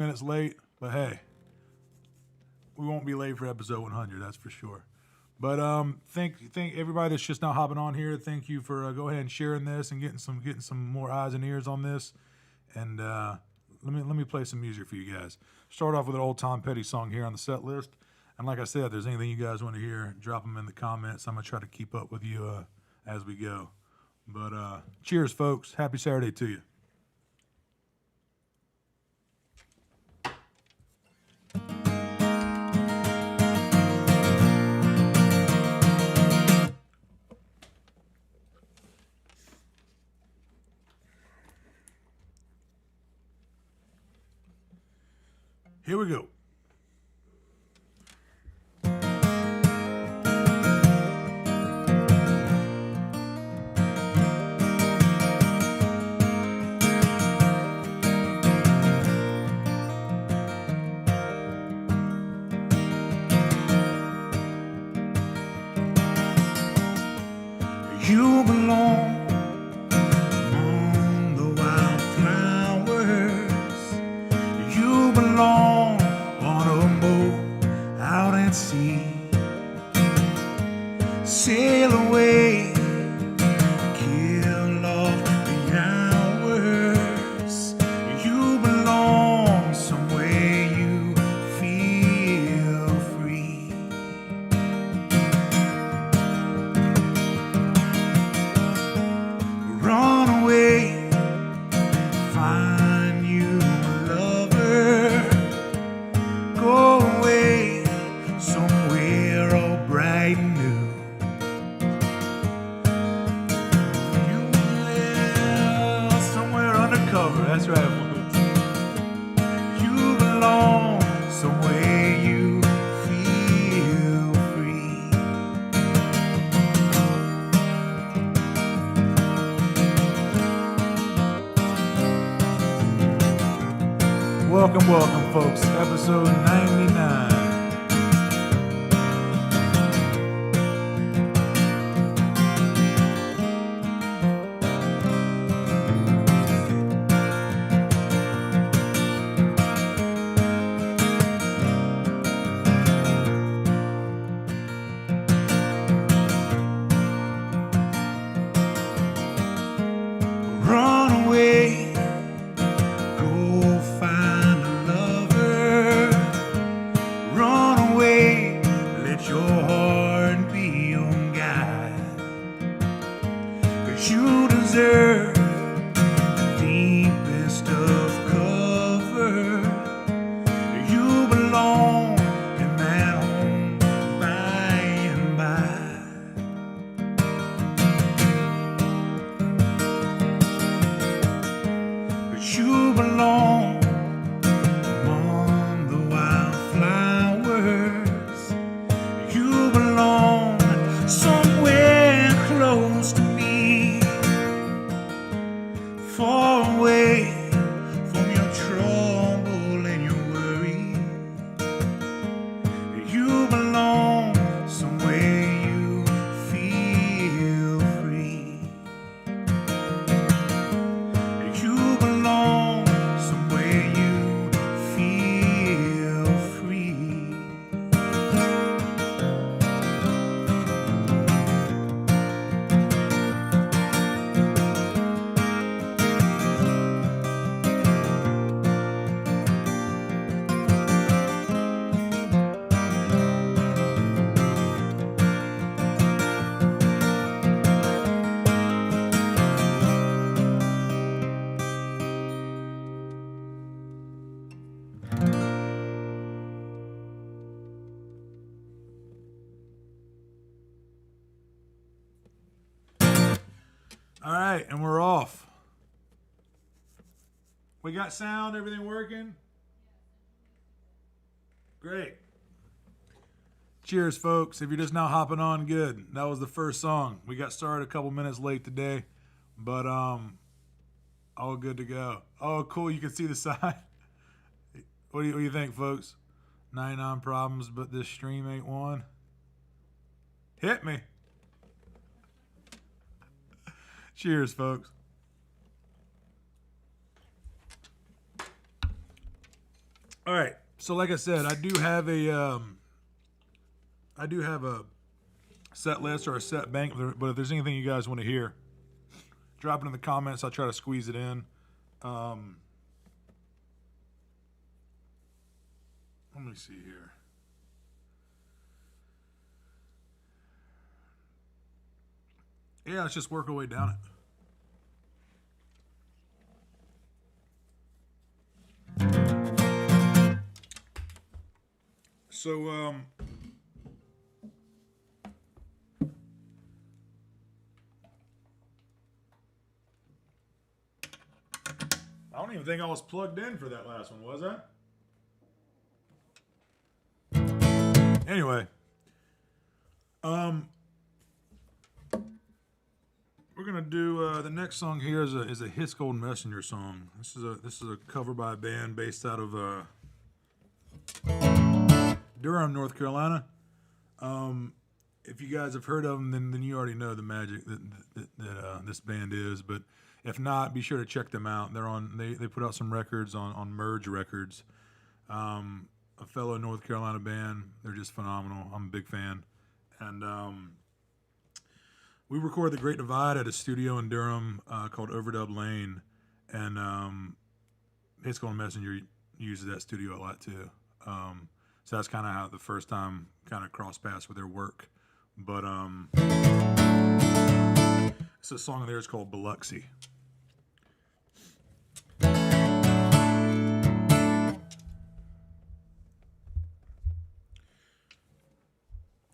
minutes late, but hey, we won't be late for episode 100. That's for sure. But thank everybody that's just now hopping on here. Thank you for go ahead and sharing this and getting some more eyes and ears on this. And let me play some music for you guys. Start off with an old Tom Petty song here on the set list. And like I said, if there's anything you guys want to hear, drop them in the comments. I'm gonna try to keep up with you as we go. But cheers, folks. Happy Saturday to you. Here we go. You belong among the wildflowers. You belong on a boat out at sea. Sail away, kill off the hours. You belong somewhere you feel free. Run away, find you a lover. Go away somewhere all bright and new. You live somewhere undercover, that's right, folks. You belong somewhere you feel free. Welcome, welcome, folks. Episode 99. Run away, go find a lover. Run away, let your heart be your guide. 'Cause you deserve the deepest of cover. You belong in that home by and by. But you belong among the wildflowers. You belong somewhere close to me, far away from your trouble and your worry. You belong somewhere you feel free. You belong somewhere you feel free. All right, and we're off. We got sound, everything working? Great. Cheers, folks. If you're just now hopping on, good. That was the first song. We got started a couple minutes late today, but all good to go. Oh, cool. You can see the side. What do you think, folks? 99 problems, but this stream ain't one. Hit me. Cheers, folks. All right. So like I said, I do have a set list or a set bank, but if there's anything you guys want to hear, drop it in the comments. I'll try to squeeze it in. Let me see here. Yeah, let's just work our way down it. So, I don't even think I was plugged in for that last one, was I? Anyway, we're gonna do the next song here is a His Golden Messenger song. This is a cover by a band based out of Durham, North Carolina. If you guys have heard of them, then you already know the magic that this band is. But if not, be sure to check them out. They put out some records on Merge Records. A fellow North Carolina band. They're just phenomenal. I'm a big fan. And we recorded The Great Divide at a studio in Durham called Overdub Lane. And His Golden Messenger uses that studio a lot too. So that's kind of how the first time kind of crossed paths with their work. But it's a song of theirs called Biloxi.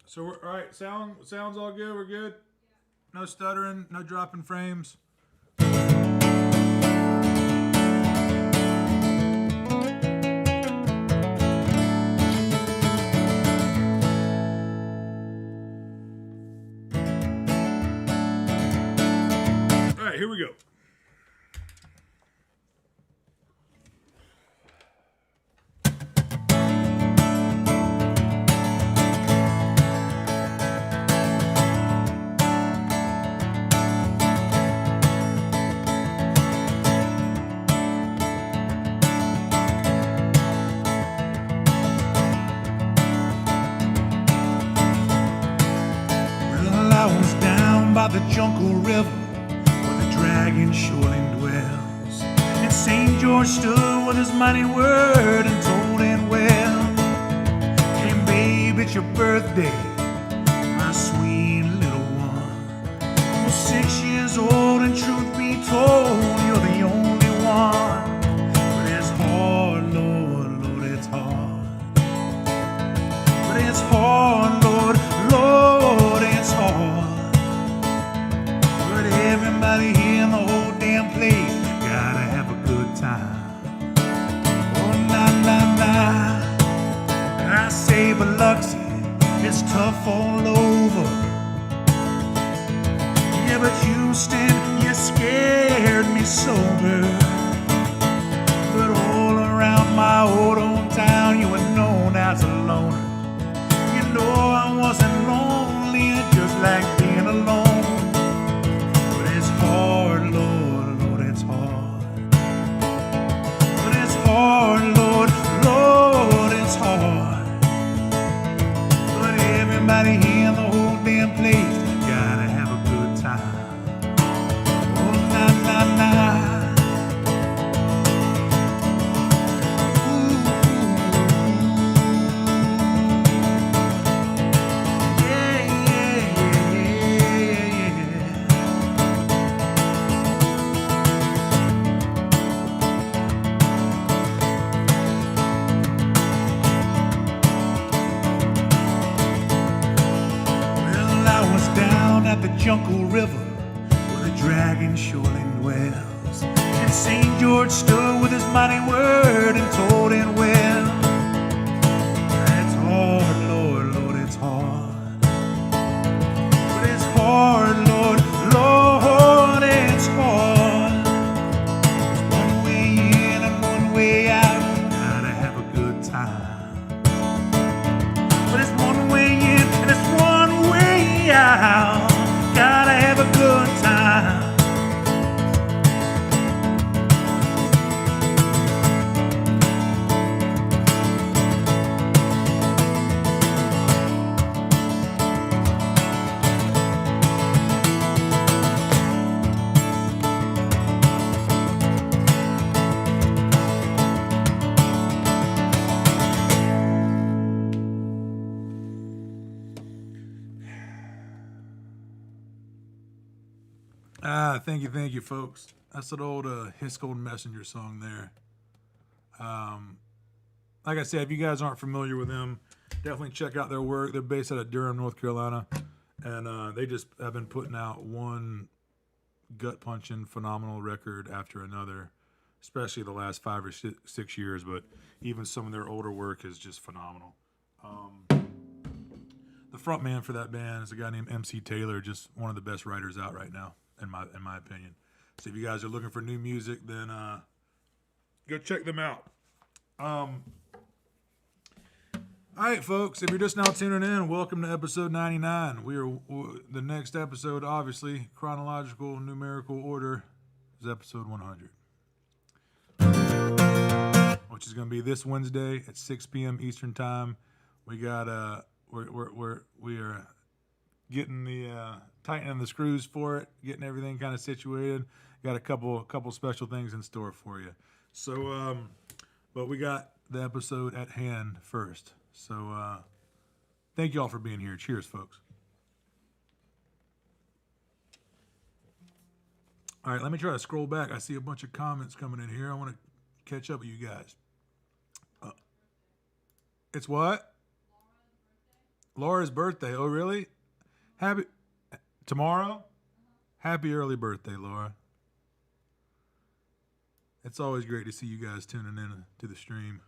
So we're all right. Sounds all good. We're good. No stuttering. No dropping frames. Here we go. Well, I was down by the Jungle River, dragon surely dwells. And St. George stood with his mighty word and told it well. Hey babe, it's your birthday, my sweet little one. You're 6 years old and truth be told, you're the only one. But it's hard, Lord, Lord, it's hard. But it's hard, Lord, Lord, it's hard. But everybody here in the whole damn place gotta have a good time. Oh, na, na, na. I say Biloxi, it's tough all over. Yeah, but Houston, you scared me sober. But all around my old hometown, you were known as a loner. You know I wasn't lonely, just like being alone. Hard, Lord, Lord, it's hard. But it's hard, Lord, Lord, it's hard. But everybody here in the whole damn place gotta have a good time. Oh, na, na, na. Jungle River, where the dragon surely dwells. And St. George stood with his mighty word and told it well. It's hard, Lord, Lord, it's hard. But it's hard, Lord, Lord, it's hard. There's one way in and one way out, gotta have a good time. But it's one way in and it's one way out. Gotta have a good time. Thank you, folks. That's an old His Golden Messenger song there. Like I said, if you guys aren't familiar with them, definitely check out their work. They're based out of Durham, North Carolina, and they just have been putting out one gut-punching, phenomenal record after another, especially the last 5 or 6 years, but even some of their older work is just phenomenal. The front man for that band is a guy named MC Taylor, just one of the best writers out right now, in my opinion. So if you guys are looking for new music, then go check them out. All right, folks, if you're just now tuning in, welcome to episode 99. The next episode, obviously, chronological, numerical order, is episode 100. Which is going to be this Wednesday at 6 p.m. Eastern Time. We got we are getting the tightening the screws for it, getting everything kind of situated. Got a couple special things in store for you. So, but we got the episode at hand first. So, thank you all for being here. Cheers, folks. All right, let me try to scroll back. I see a bunch of comments coming in here. I want to catch up with you guys. It's what? Laura's birthday. Oh, really? Tomorrow? Happy early birthday, Laura. It's always great to see you guys tuning in to the stream.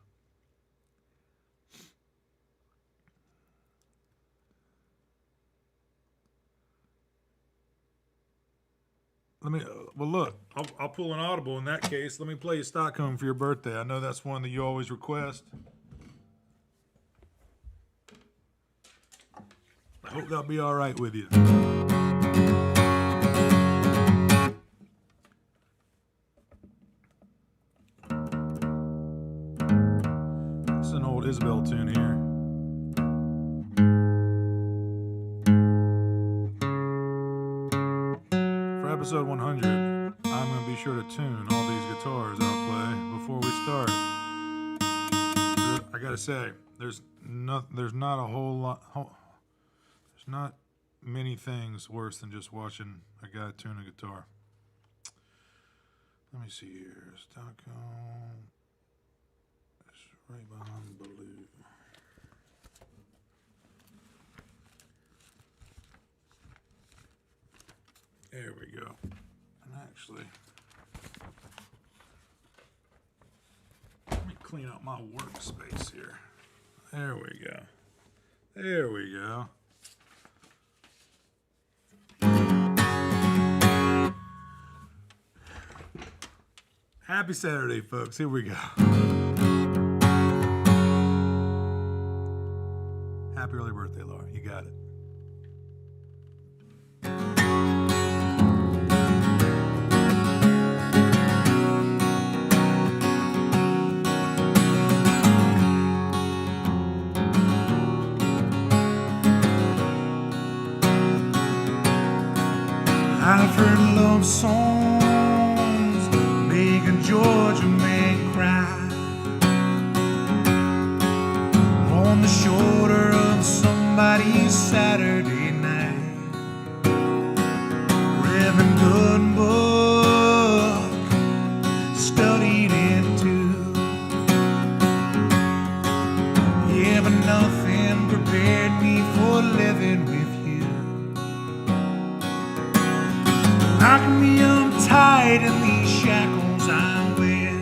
Well, look, I'll pull an audible in that case. Let me play you Stockholm for your birthday. I know that's one that you always request. I hope that'll be all right with you. It's an old Isabel tune here. For episode 100, I'm going to be sure to tune all these guitars I'll play before we start. I got to say, there's not a whole lot... There's not many things worse than just watching a guy tune a guitar. Let me see here. Stockholm. It's right behind Blue. There we go. And actually, let me clean up my workspace here. There we go. There we go. Happy Saturday, folks. Here we go. Happy early birthday, Laura. You got it. I've heard love songs make a Georgia man cry on the shoulder of somebody's Saturday night. Read a good book, studied it too. Yeah, but nothing prepared me for living with you. Lock me up tight in these shackles I wear,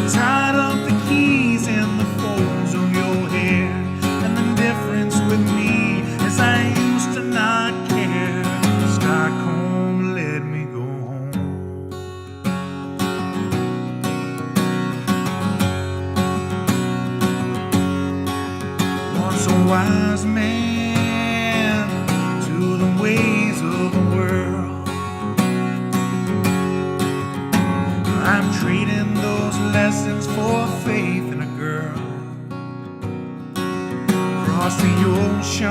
tied up the keys in the folds of your hair. And the difference with me is I used to not care. Stockholm let me go home. Once a wise man to the ways of the world, I'm trading those lessons for faith in a girl. Across the ocean,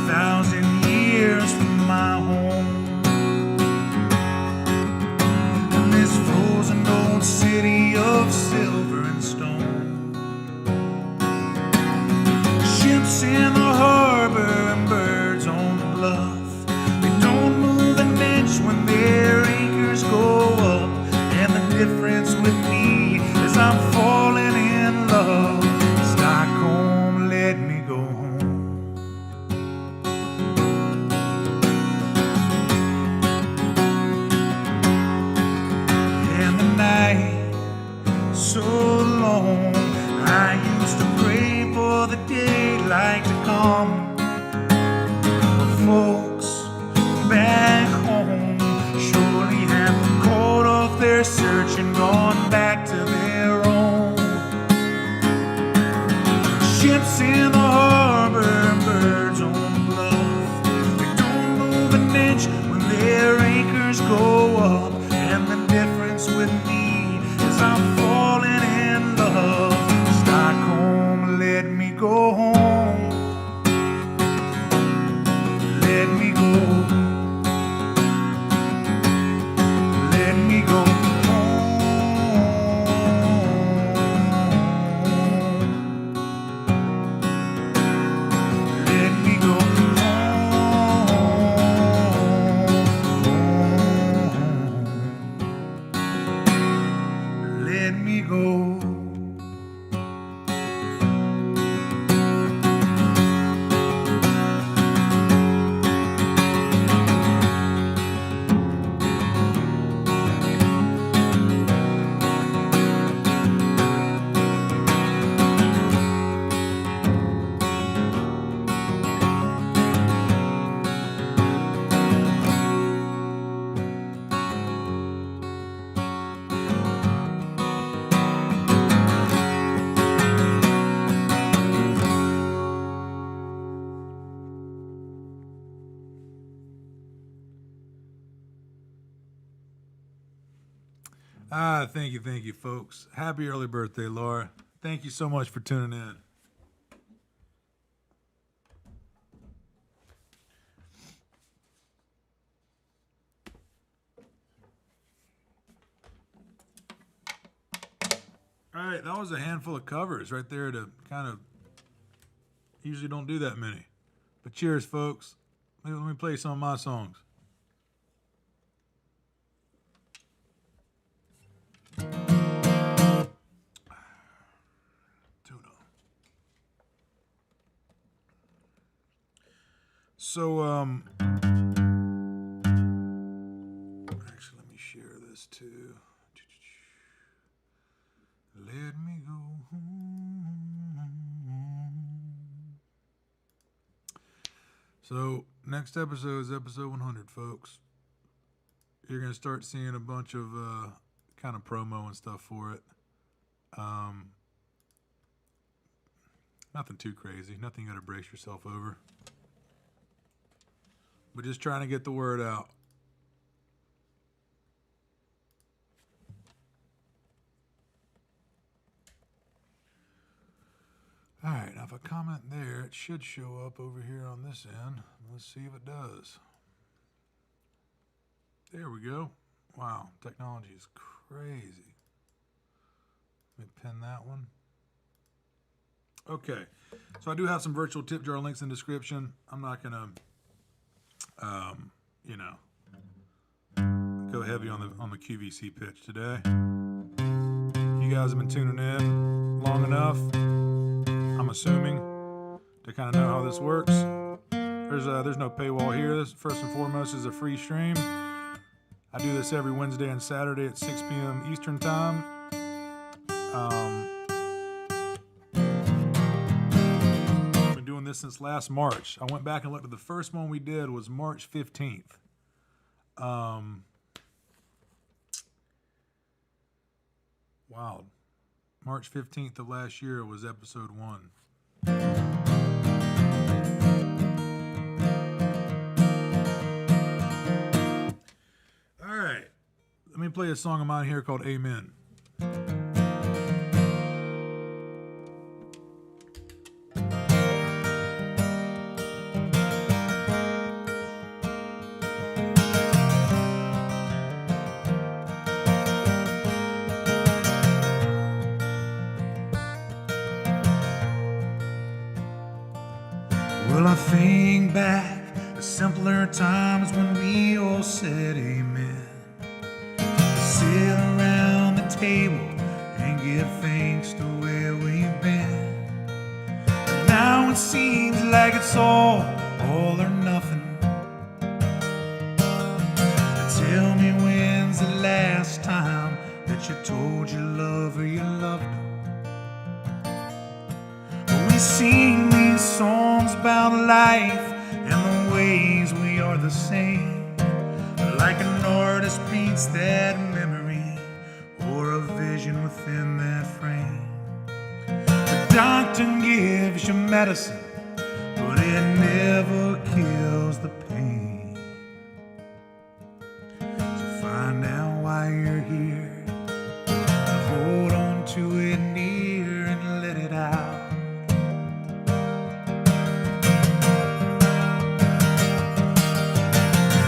1,000 years from my home, in this frozen old city of silver and stone. Ships in the harbor and birds on the bluff, they don't move an inch come. But folks back home surely have called off their search and gone back to their own. Ships in the harbor, birds on the bluff, they don't move an inch when their anchors go up. And the difference with me is I'm falling in love. Stockholm, let me go home. Let me go. Let me go home. Let me go home. Let me go. Thank you, folks. Happy early birthday, Laura. Thank you so much for tuning in. All right, that was a handful of covers right there to kind of, usually don't do that many. But cheers, folks. Let me play some of my songs. So, actually, let me share this too. Let me go home. So, next episode is episode 100, folks. You're going to start seeing a bunch of kind of promo and stuff for it. Nothing too crazy. Nothing you got to brace yourself over. We're just trying to get the word out. All right, now if I comment there, it should show up over here on this end. Let's see if it does. There we go. Wow, technology is crazy. Let me pin that one. Okay, so I do have some virtual tip jar links in the description. I'm not going to go heavy on the QVC pitch today. You guys have been tuning in long enough, I'm assuming, to kind of know how this works. There's no paywall here. This, first and foremost, is a free stream. I do this every Wednesday and Saturday at 6 p.m. Eastern time. I've been doing this since last March. I went back and looked at the first one we did was March 15th. Wow. March 15th of last year was episode 1. All right. Let me play a song of mine here called Amen. Well, I think back to simpler times when we all said amen. Sit around the table and give thanks to where we've been. But now it seems like it's all or nothing. Tell me, when's the last time that you told your lover you loved him? We sing these songs about life and the ways we are the same. Like an artist paints that memory or a vision within that frame. The doctor gives you medicine, but it never kills the pain. So find out why you're here, hold on to it near and let it out.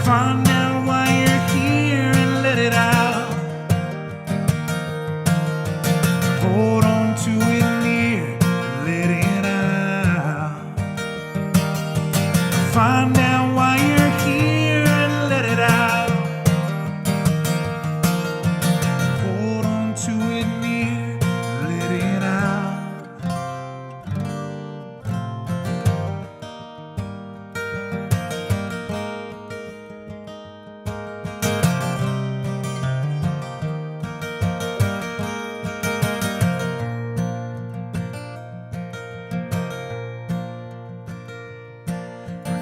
Find out why you're here and let it out. Hold on to it near, let it out. Find out why you're here and let it out. Hold on to it near, let it out.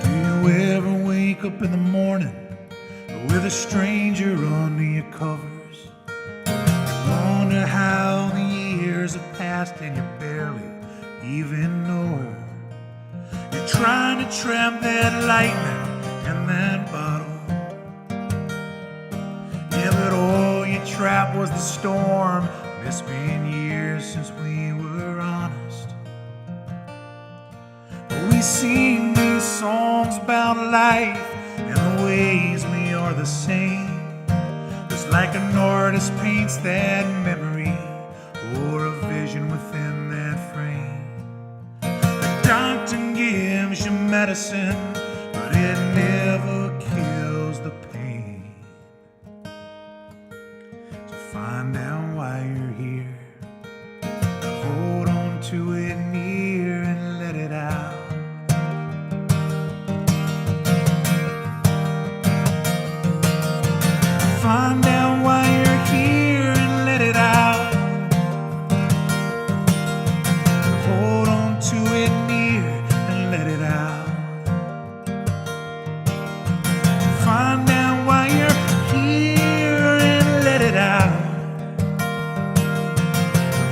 Do you ever wake up in the morning with a stranger under your covers? You wonder how the years have passed and you barely even know her. You're trying to trap that lightning in that bottle. Yeah, but all you trapped was the storm. It's been years since we were honest. We sing these songs about life and the ways we are the same. Just like an artist paints that memory or a vision within that frame. The doctor gives you medicine, but it never kills the pain. So find out why you're here, hold on to it near and let it out. Find out why you're here and let it out. Hold on to it near and let it out. Find out why you're here and let it out.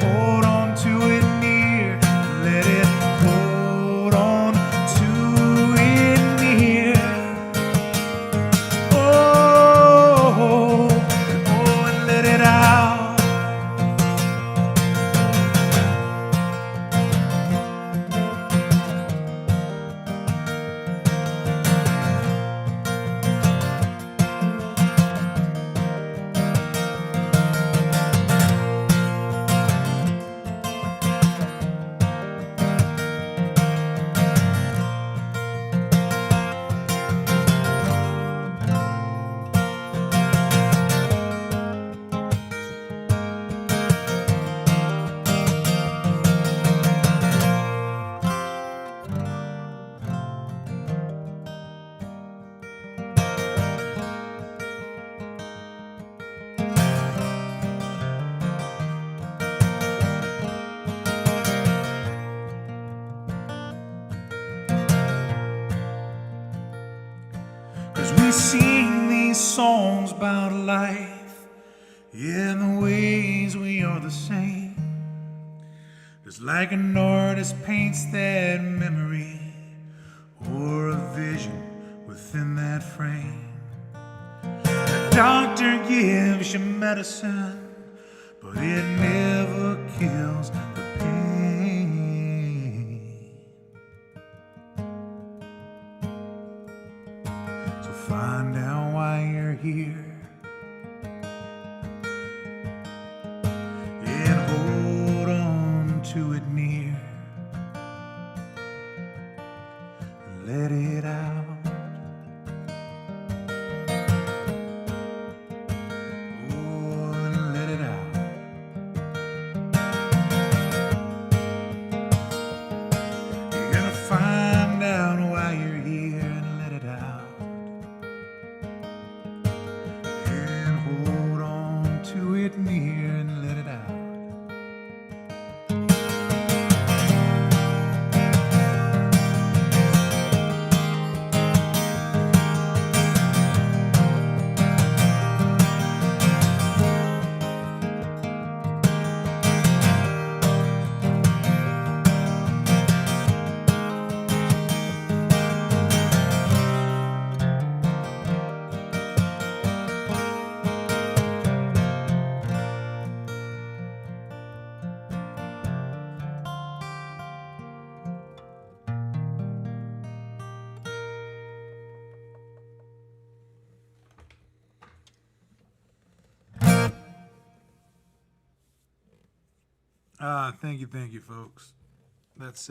Hold on to it near, let it hold on to it near. We sing these songs about life, yeah, and the ways we are the same. Just like an artist paints that memory or a vision within that frame. The doctor gives you medicine, but it never kills the pain. So find out why you're here and hold on to it near. Let it out. Near and let it out. Thank you, folks. That's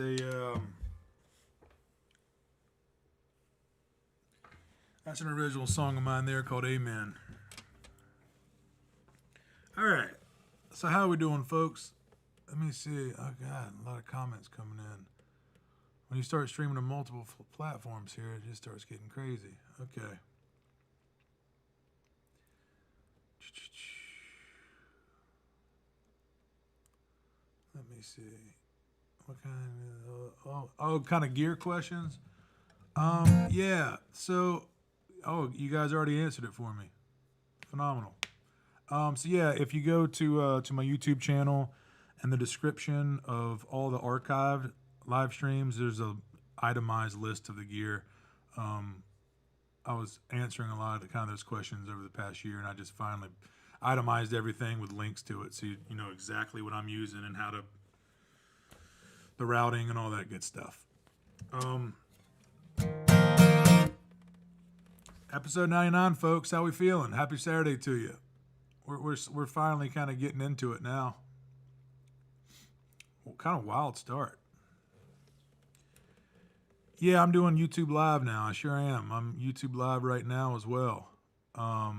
that's an original song of mine there called Amen. All right. So how are we doing, folks? Let me see. Oh, God, a lot of comments coming in. When you start streaming on multiple platforms here, it just starts getting crazy. Okay. Let me see. What kind of kind of gear questions? Yeah. So, you guys already answered it for me. Phenomenal. So yeah, if you go to my YouTube channel and the description of all the archived live streams, there's a itemized list of the gear. I was answering a lot of kind of those questions over the past year, and I just finally itemized everything with links to it, so you know exactly what I'm using and how to the routing and all that good stuff. Episode 99, folks. How we feeling? Happy Saturday to you. We're finally kind of getting into it now. Well, kind of wild start. Yeah, I'm doing YouTube Live now. I sure am. I'm YouTube Live right now as well. For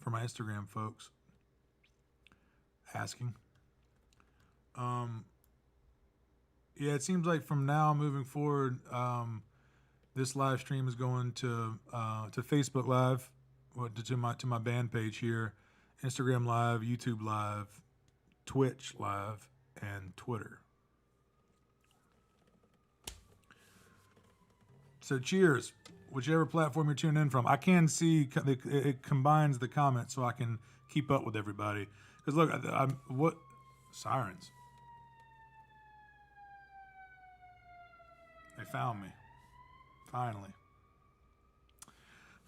my Instagram folks. Asking. Yeah, it seems like from now moving forward, this live stream is going to Facebook Live, to my band page here, Instagram Live, YouTube Live, Twitch Live, and Twitter. So cheers, whichever platform you're tuning in from. I can see it combines the comments so I can keep up with everybody. Because look, what sirens? They found me. Finally.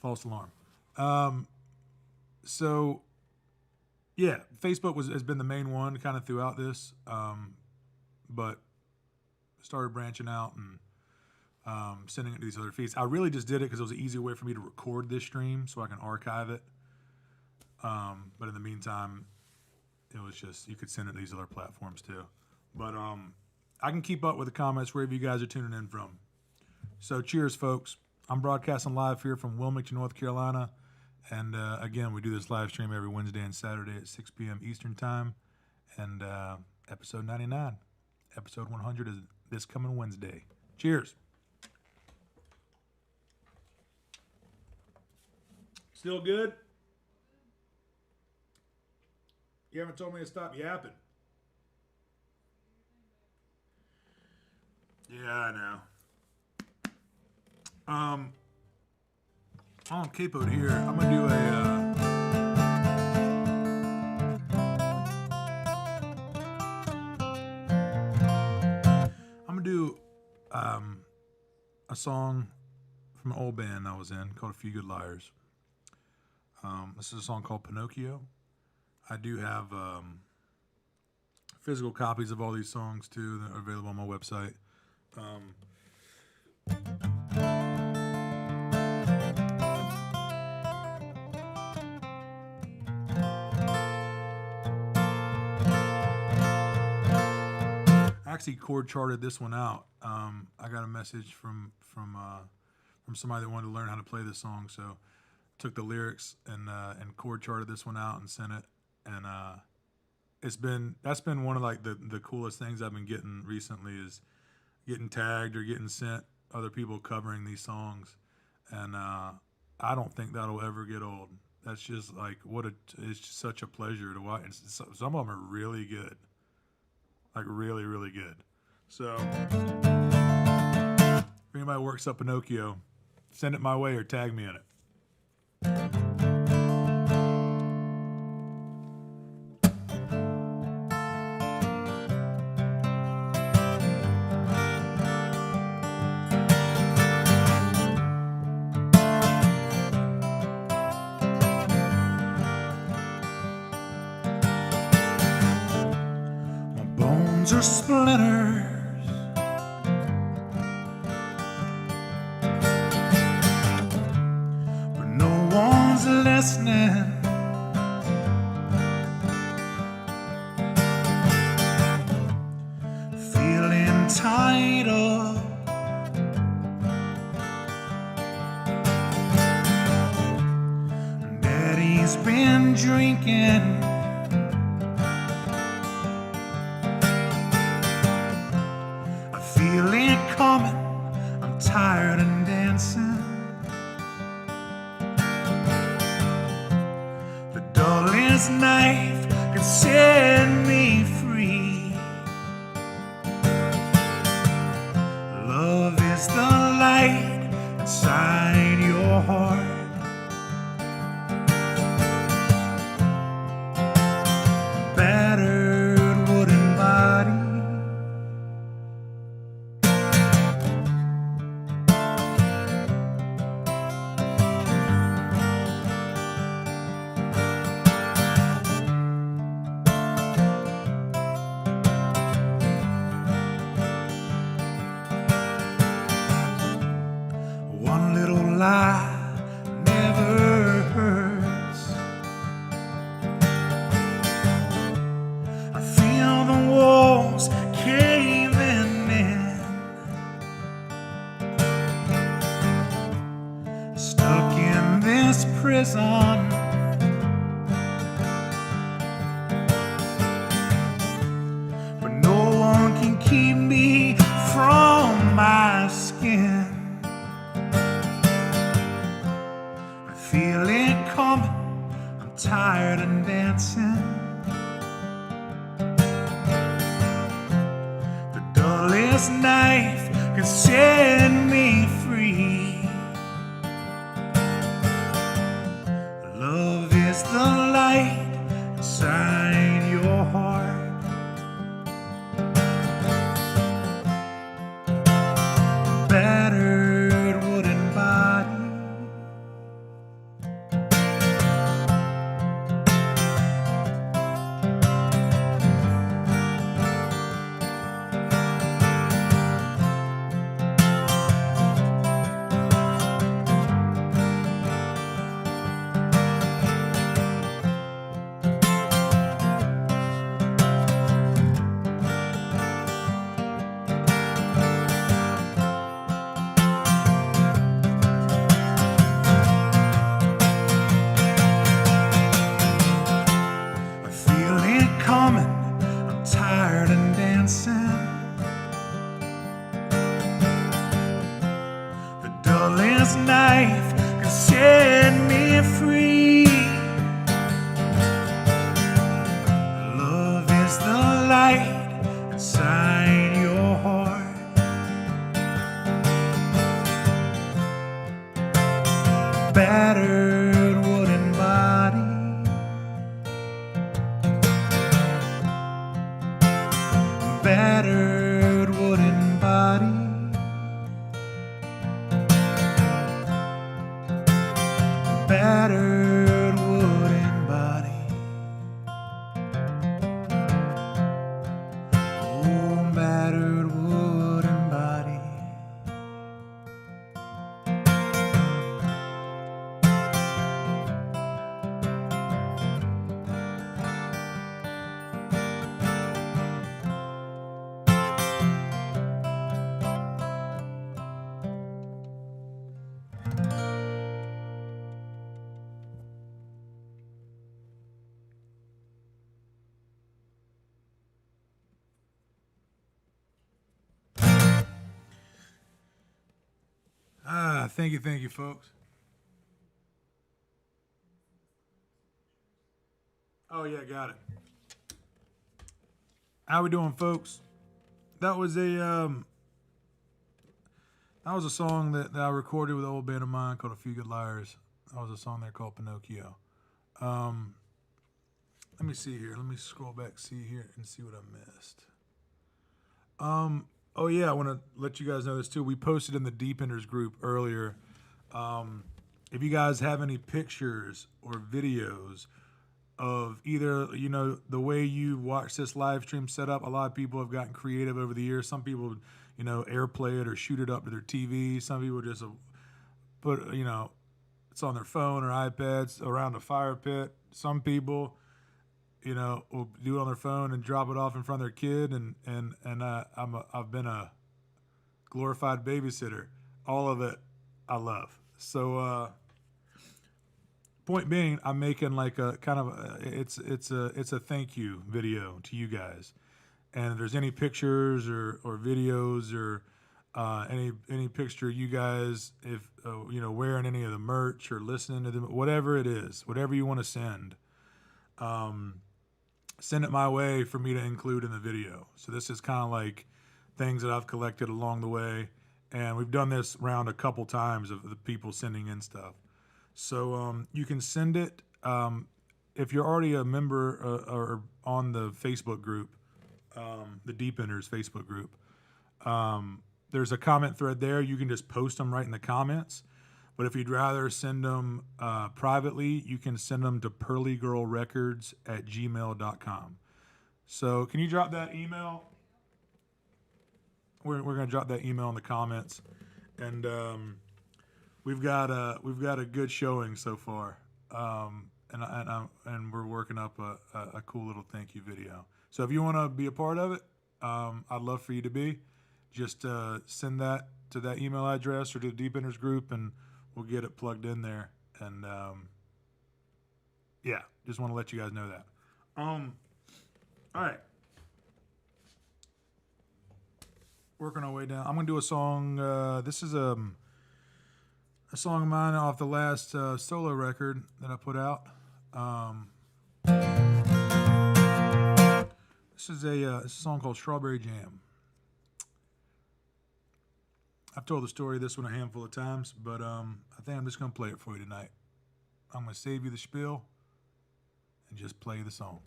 False alarm. So yeah, Facebook has been the main one kind of throughout this, but started branching out and sending it to these other feeds. I really just did it because it was an easy way for me to record this stream so I can archive it. But in the meantime, it was just, you could send it to these other platforms too. But I can keep up with the comments wherever you guys are tuning in from. So cheers, folks. I'm broadcasting live here from Wilmington, North Carolina. And again, we do this live stream every Wednesday and Saturday at 6 p.m. Eastern Time. And episode 99. Episode 100 is this coming Wednesday. Cheers. Still good? You haven't told me to stop yapping. Yeah, I know. On capoed here, I'm gonna do a song from an old band I was in called A Few Good Liars. This is a song called Pinocchio. I do have physical copies of all these songs too that are available on my website. I actually chord charted this one out. I got a message from somebody that wanted to learn how to play this song, so took the lyrics and chord charted this one out and sent it. And that's been one of like the coolest things I've been getting recently is getting tagged or getting sent other people covering these songs. And I don't think that'll ever get old. That's just like it's just such a pleasure to watch. And some of them are really good. Like really, really good. So if anybody works up Pinocchio, send it my way or tag me in it. My bones are splinters. Listening, title. Daddy's been drinking. I feel it coming. I'm tired and dancing. The dullest knife can set me free. Love is the light inside your heart. Battered wooden body. One little lie never hurts. I feel the walls caving in. Stuck in this prison. But no one can keep me from my skin. I feel it coming. I'm tired and dancing. The dullest knife can set me free. Love is the light inside your heart. Battered wooden body. I'm tired and dancing. The dullest knife can set me free. Love is the light inside your heart. Battered wooden body. Battered wooden body. Battered wooden body. Oh, battered wooden body. Thank you, folks. Oh yeah, got it. How we doing, folks? That was a song that I recorded with an old band of mine called A Few Good Liars. That was a song there called Pinocchio. Let me see here. Let me scroll back, see here, and see what I missed. Oh yeah, I want to let you guys know this too. We posted in the Deependers group earlier. If you guys have any pictures or videos of either, the way you watch this live stream set up, a lot of people have gotten creative over the years. Some people, airplay it or shoot it up to their TV. Some people just put, it's on their phone or iPads around a fire pit. Some people you know, will do it on their phone and drop it off in front of their kid, and I've been a glorified babysitter. All of it, I love. So, point being, I'm making like a kind of it's a thank you video to you guys, and if there's any pictures or videos or any picture you guys, if you know, wearing any of the merch or listening to them, whatever it is, whatever you want to send, send it my way for me to include in the video. So this is kind of like things that I've collected along the way, and we've done this round a couple times of the people sending in stuff. So you can send it if you're already a member or on the Facebook group, the Deep Enders Facebook group. There's a comment thread there. You can just post them right in the comments. But if you'd rather send them privately, you can send them to pearlygirlrecords@gmail.com. So can you drop that email? We're going to drop that email in the comments, and we've got a good showing so far, and we're working up a cool little thank you video. So if you want to be a part of it, I'd love for you to be. Just send that to that email address or to the Deep Enders group, and we'll get it plugged in there. And yeah, just want to let you guys know that. All right. Working our way down. I'm going to do a song. This is a song of mine off the last solo record that I put out. This is a song called Strawberry Jam. I've told the story of this one a handful of times, but I think I'm just going to play it for you tonight. I'm going to save you the spiel and just play the song.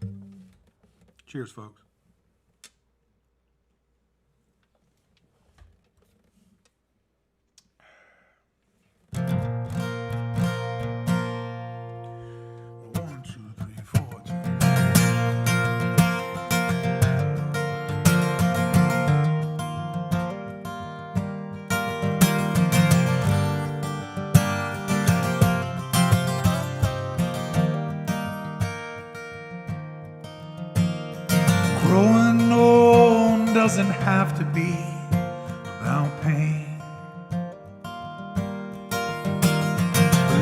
Cheers, folks. Growing old doesn't have to be about pain.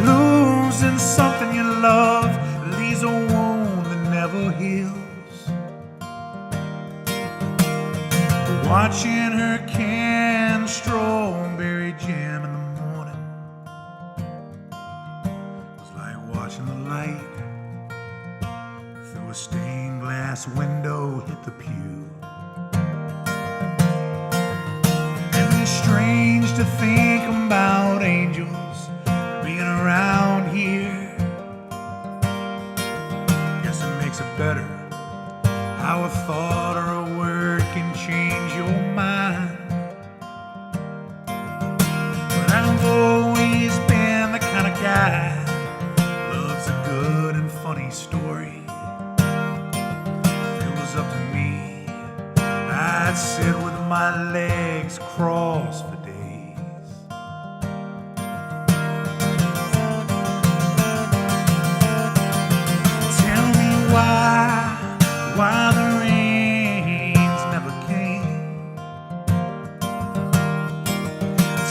Losing something you love leaves a wound that never heals. Watching her can strawberry jam in the morning was like watching the light through a stained glass window hit the pew. And it's strange to think about angels being around here. Guess it makes it better how a thought or a word can change your mind. But I've always been the kind of guy who loves a good and funny story. Up to me, I'd sit with my legs crossed for days. Tell me why the rains never came.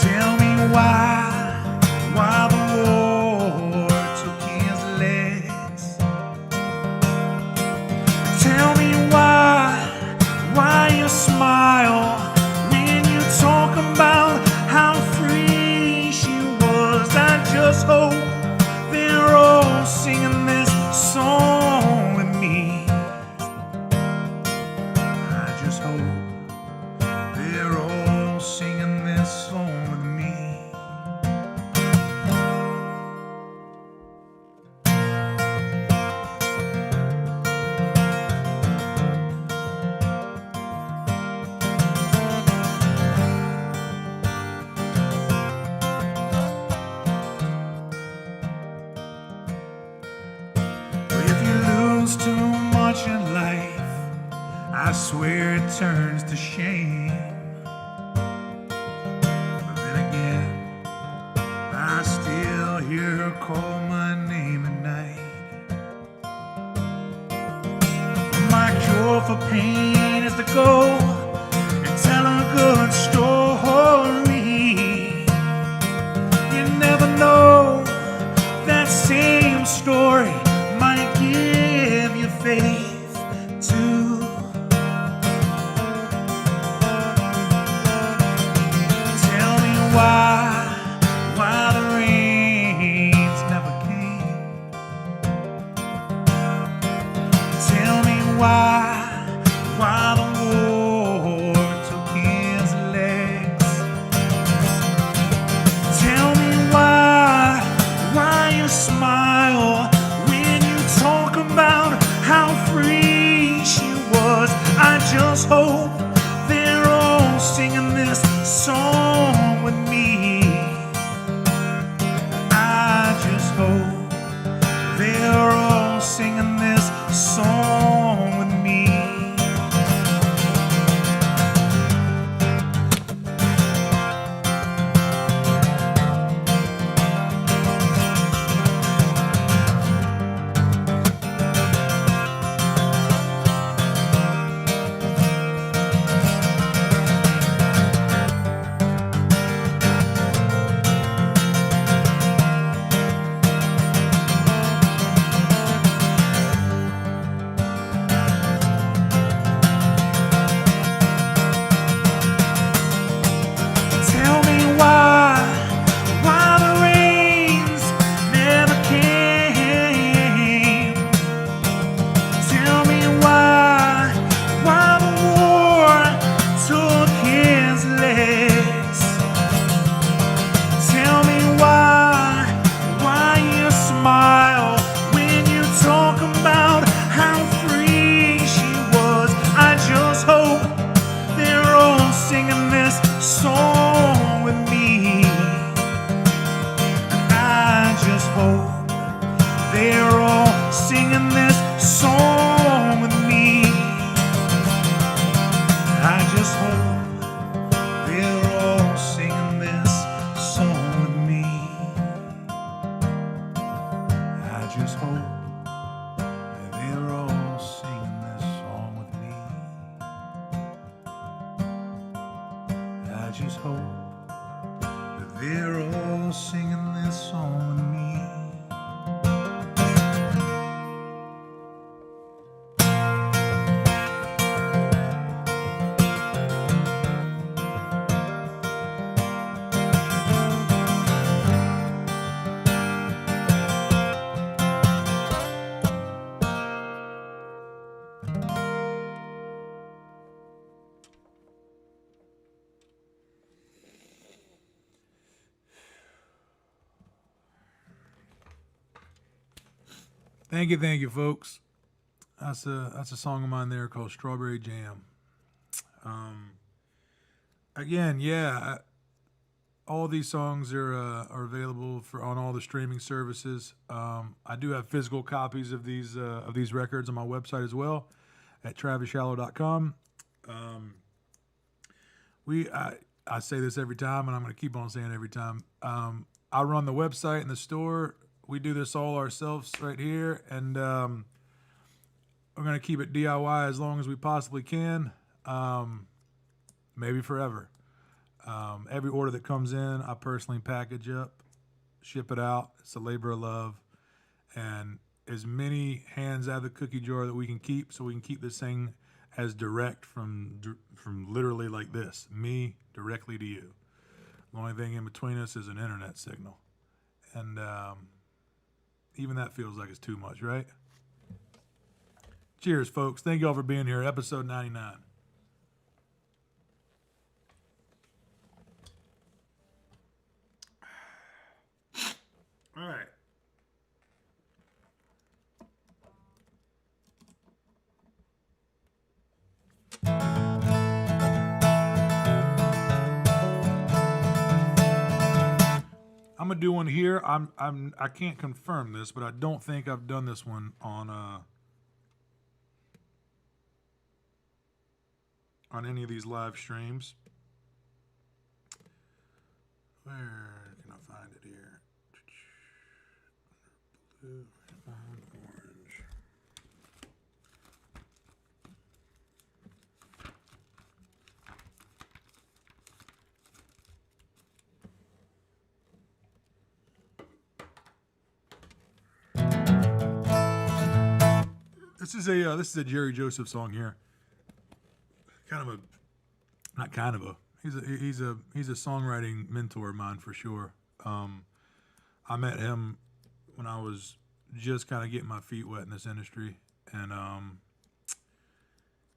Tell me why the war took his legs. Tell me why you smile when you talk about how free she was. I just hope they're all singing this song with me. I just hope they're all singing this song with me. Too much in life, I swear it turns to shame. But then again, I still hear her call my name at night. why the rains never came. Tell me why the war took his legs. Tell me why you smile when you talk about how free she was. I just hope they're all singing this song with me. I just hope they're all singing this song with me. Tell me why the rains never came. Tell me why the war took his legs. Tell me why you smile when you talk about how free she was. I just hope they're all singing this song with me. And I just hope they're all singing this song with me. I just hope they're all singing this song with me. I just hope that they're all singing this song with me. I just hope that they're all singing this song with me. Thank you, folks. That's a song of mine there called Strawberry Jam. Again, yeah, all these songs are available on all the streaming services. I do have physical copies of these records on my website as well at TravisShallow.com. I say this every time, and I'm going to keep on saying it every time. I run the website and the store. We do this all ourselves right here, and we're going to keep it DIY as long as we possibly can, maybe forever. Every order that comes in, I personally package up, ship it out. It's a labor of love, and as many hands out of the cookie jar that we can keep, so we can keep this thing as direct from literally like this, me directly to you. The only thing in between us is an internet signal, and even that feels like it's too much, right? Cheers, folks. Thank you all for being here. Episode 99. All right. I'm gonna do one here. I can't confirm this, but I don't think I've done this one on any of these live streams. Where can I find it here? Blue, orange. This is a Jerry Joseph song here. He's a songwriting mentor of mine for sure. I met him when I was just kind of getting my feet wet in this industry, and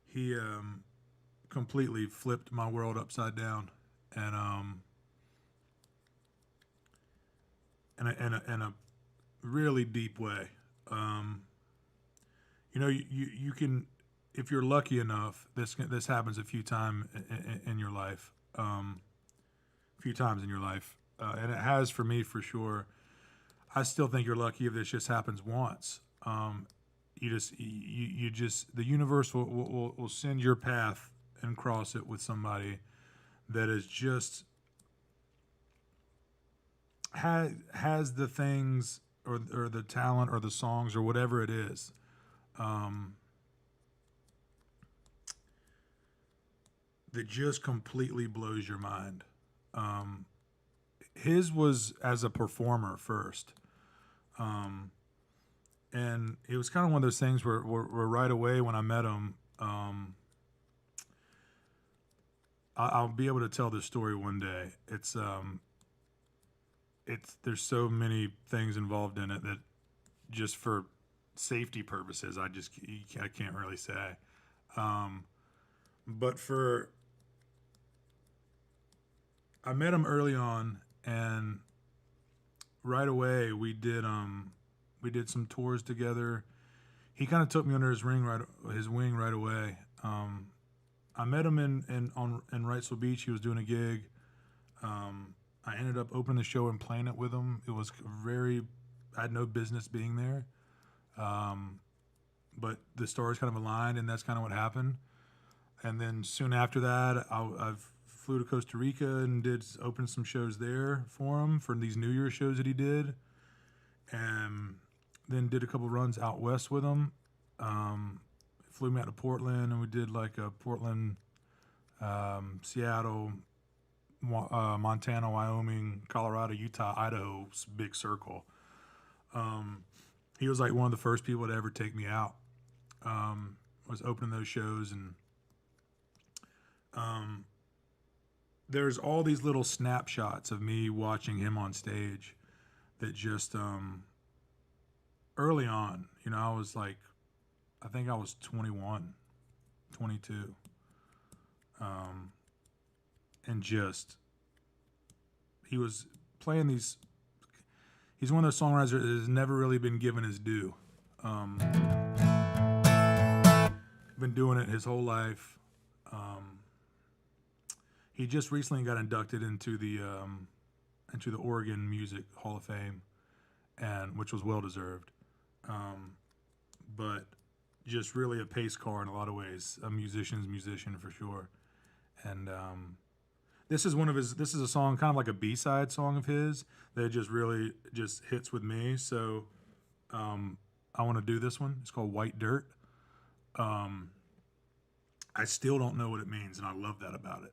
he completely flipped my world upside down, and in a really deep way. You can, if you're lucky enough, this happens a few times in your life, and it has for me for sure. I still think you're lucky if this just happens once. You just the universe will send your path and cross it with somebody that is just has the things or the talent or the songs or whatever it is. That just completely blows your mind. His was as a performer first. And it was kind of one of those things where right away when I met him, I'll be able to tell this story one day. There's so many things involved in it that just for safety purposes, I can't really say. But I met him early on, and right away we did some tours together. He kind of took me under his wing right away. I met him in Wrightsville Beach. He was doing a gig. I ended up opening the show and playing it with him. It was I had no business being there. But the stars kind of aligned, and that's kind of what happened. And then soon after that, I flew to Costa Rica and opened some shows there for him for these New Year's shows that he did. And then did a couple runs out west with him. Flew me out to Portland, and we did like a Portland, Seattle, Montana, Wyoming, Colorado, Utah, Idaho big circle. He was like one of the first people to ever take me out. Was opening those shows, and there's all these little snapshots of me watching him on stage that just early on, I was like, I think I was 21, 22. And just, he was playing these, he's one of those songwriters that has never really been given his due. Been doing it his whole life. He just recently got inducted into the Oregon Music Hall of Fame, and which was well deserved. But just really a pace car in a lot of ways, a musician's musician for sure. And this is a song kind of like a B-side song of his that just really just hits with me. So I want to do this one. It's called White Dirt. I still don't know what it means, and I love that about it.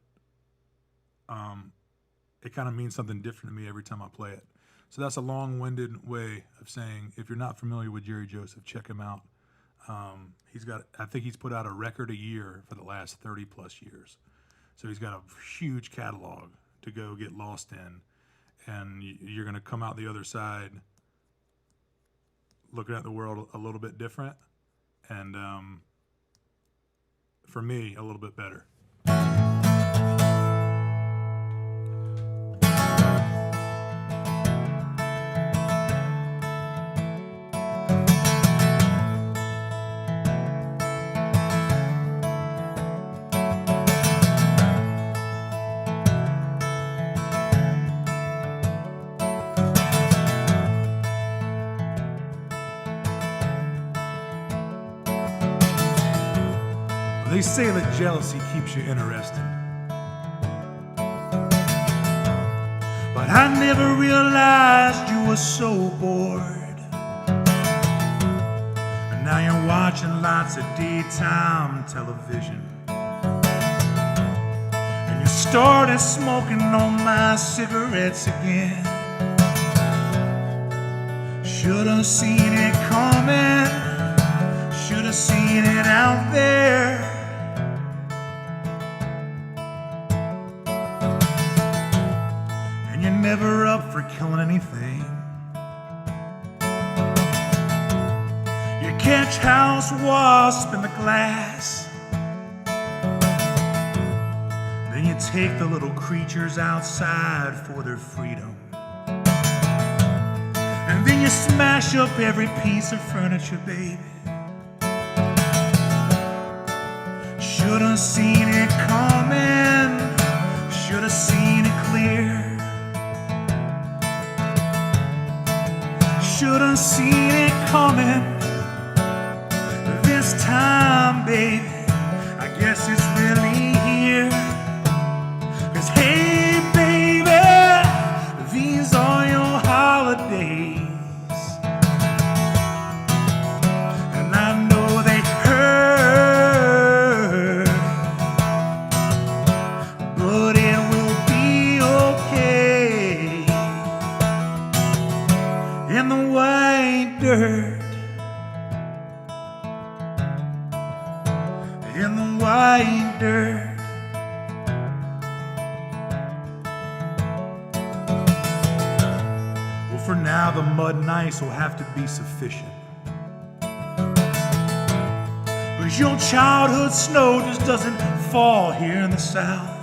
It kind of means something different to me every time I play it. So that's a long-winded way of saying, if you're not familiar with Jerry Joseph, check him out. I think he's put out a record a year for the last 30 plus years. So he's got a huge catalog to go get lost in, and you're going to come out the other side looking at the world a little bit different, and for me, a little bit better. They say that jealousy keeps you interested, but I never realized you were so bored. And now you're watching lots of daytime television, and you started smoking on my cigarettes again. Should've seen it coming, should've seen it out there. never up for killing anything. You catch house wasp in the glass. Then you take the little creatures outside for their freedom. And then you smash up every piece of furniture, baby. Should've seen it coming, should've seen it clear. Should've seen it coming. This time, baby, I guess it's really here. 'Cause hey, baby, these are your holidays. And I know they hurt, but it will be okay. In the white dirt, in the white dirt. Well, for now, the mud and ice will have to be sufficient. But your childhood snow just doesn't fall here in the South.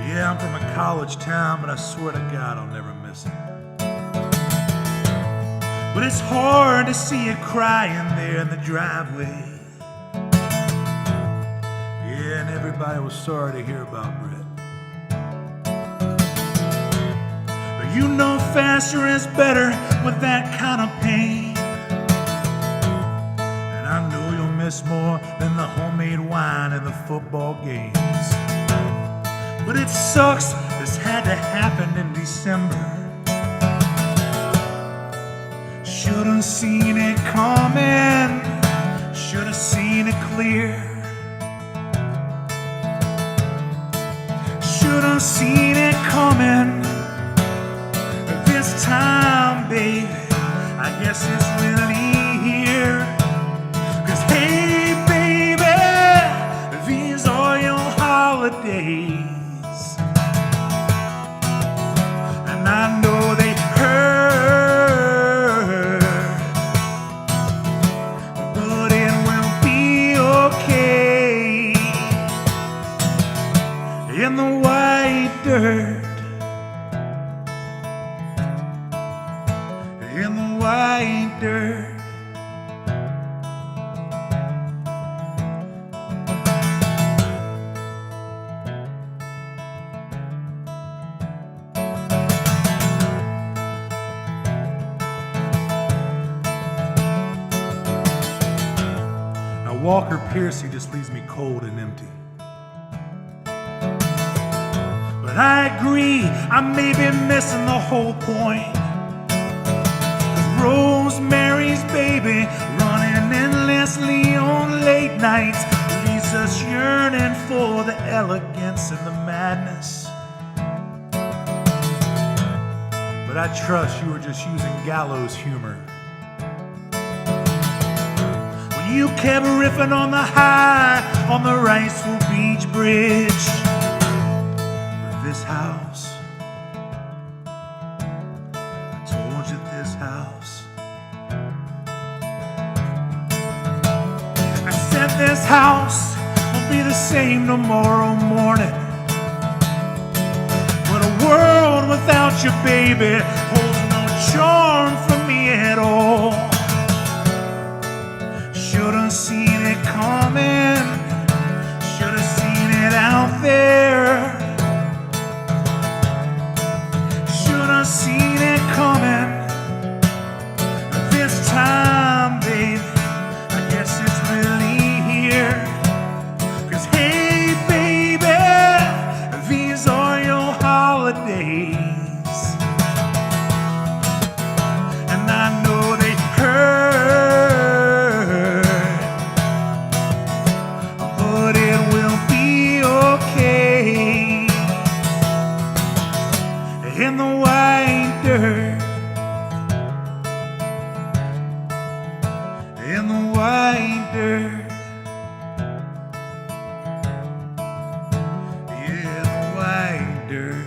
Yeah, I'm from a college town, but I swear to God I'll never miss it. But it's hard to see you crying there in the driveway. Yeah, and everybody was sorry to hear about Brett. But you know faster is better with that kind of pain. And I know you'll miss more than the homemade wine and the football games. But it sucks this had to happen in December. Should've seen it coming, should've seen it clear. Should've seen it coming. This time, baby, I guess it's really here. 'Cause hey, baby, these are your holidays. And I know they hurt, but it will be okay. In the white dirt, in the white dirt. Now Walker Piercy just leaves me cold and empty. But I agree, I may be missing the whole point. 'Cause Rosemary's Baby running endlessly on late nights leaves us yearning for the elegance and the madness. But I trust you were just using gallows humor when you kept riffing on the high on the Riceville Beach Bridge. This house, I told you this house. I said this house will be the same tomorrow morning. But a world without you, baby, holds no charm for me at all. Should've seen it coming, should've seen it out there. Should've seen it coming. This time, baby, I guess it's really here. 'Cause hey, baby, these are your holidays. And I know they hurt, but it will be okay. In the white dirt, in the white dirt, yeah, the white dirt.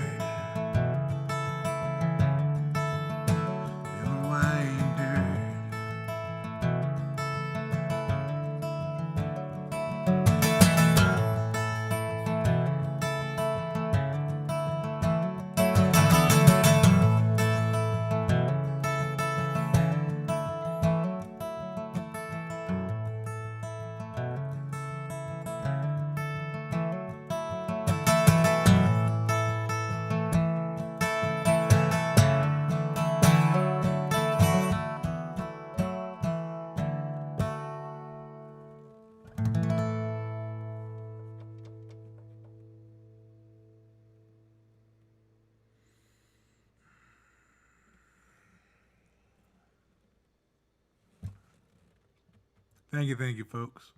Thank you, folks.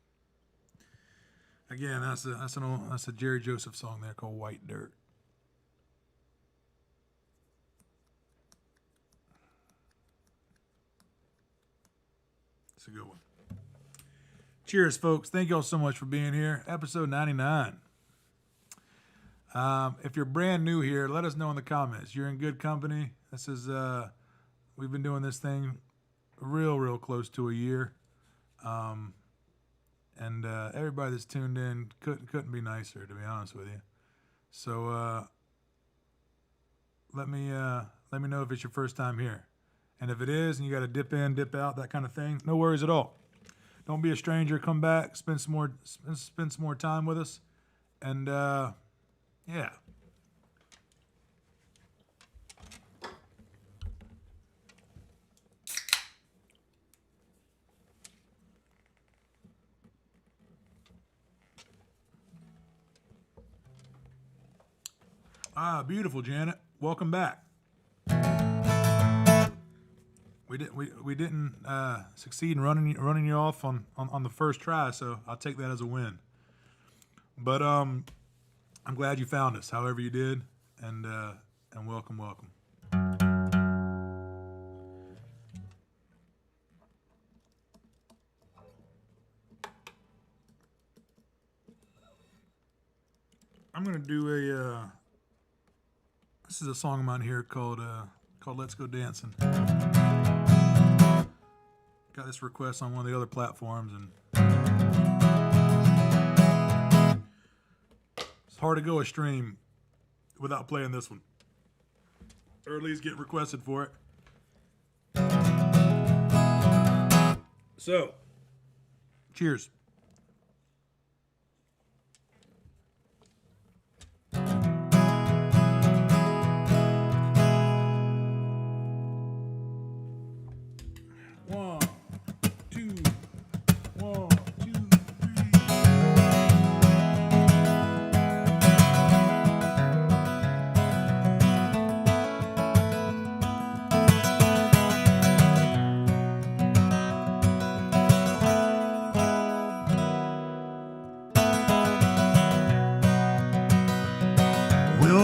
Again, that's a Jerry Joseph song there called White Dirt. It's a good one. Cheers, folks. Thank you all so much for being here. Episode 99. If you're brand new here, let us know in the comments. You're in good company. This is we've been doing this thing real close to a year. And everybody that's tuned in couldn't be nicer, to be honest with you. So let me know if it's your first time here, and if it is, and you got to dip in, dip out, that kind of thing, no worries at all. Don't be a stranger. Come back, spend some more time with us, and yeah. Beautiful, Janet. Welcome back. We didn't succeed in running you off on the first try, so I'll take that as a win. But I'm glad you found us, however you did, and welcome. I'm gonna do a. This is a song of mine here called "Let's Go Dancing." Got this request on one of the other platforms, and it's hard to go a stream without playing this one, or at least get requested for it. So, cheers.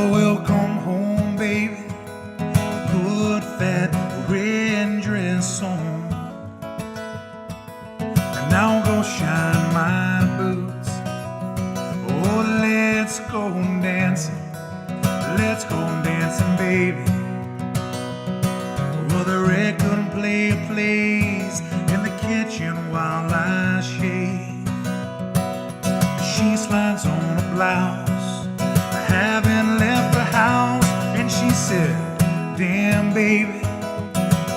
Welcome home, baby. Put that red dress on, and now go shine my boots. Oh, let's go dancing. Let's go dancing, baby. Well, the record player plays in the kitchen while I shave. She slides on a blouse. I haven't left the house, and she said, damn, baby,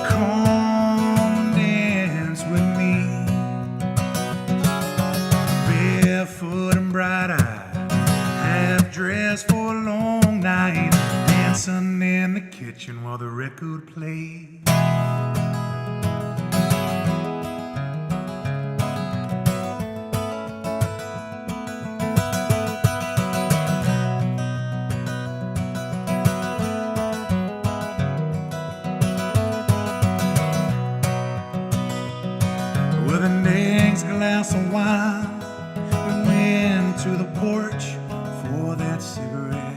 come dance with me. Barefoot and bright-eyed, half dressed for a long night, dancing in the kitchen while the record plays. With a next glass of wine, we went to the porch for that cigarette.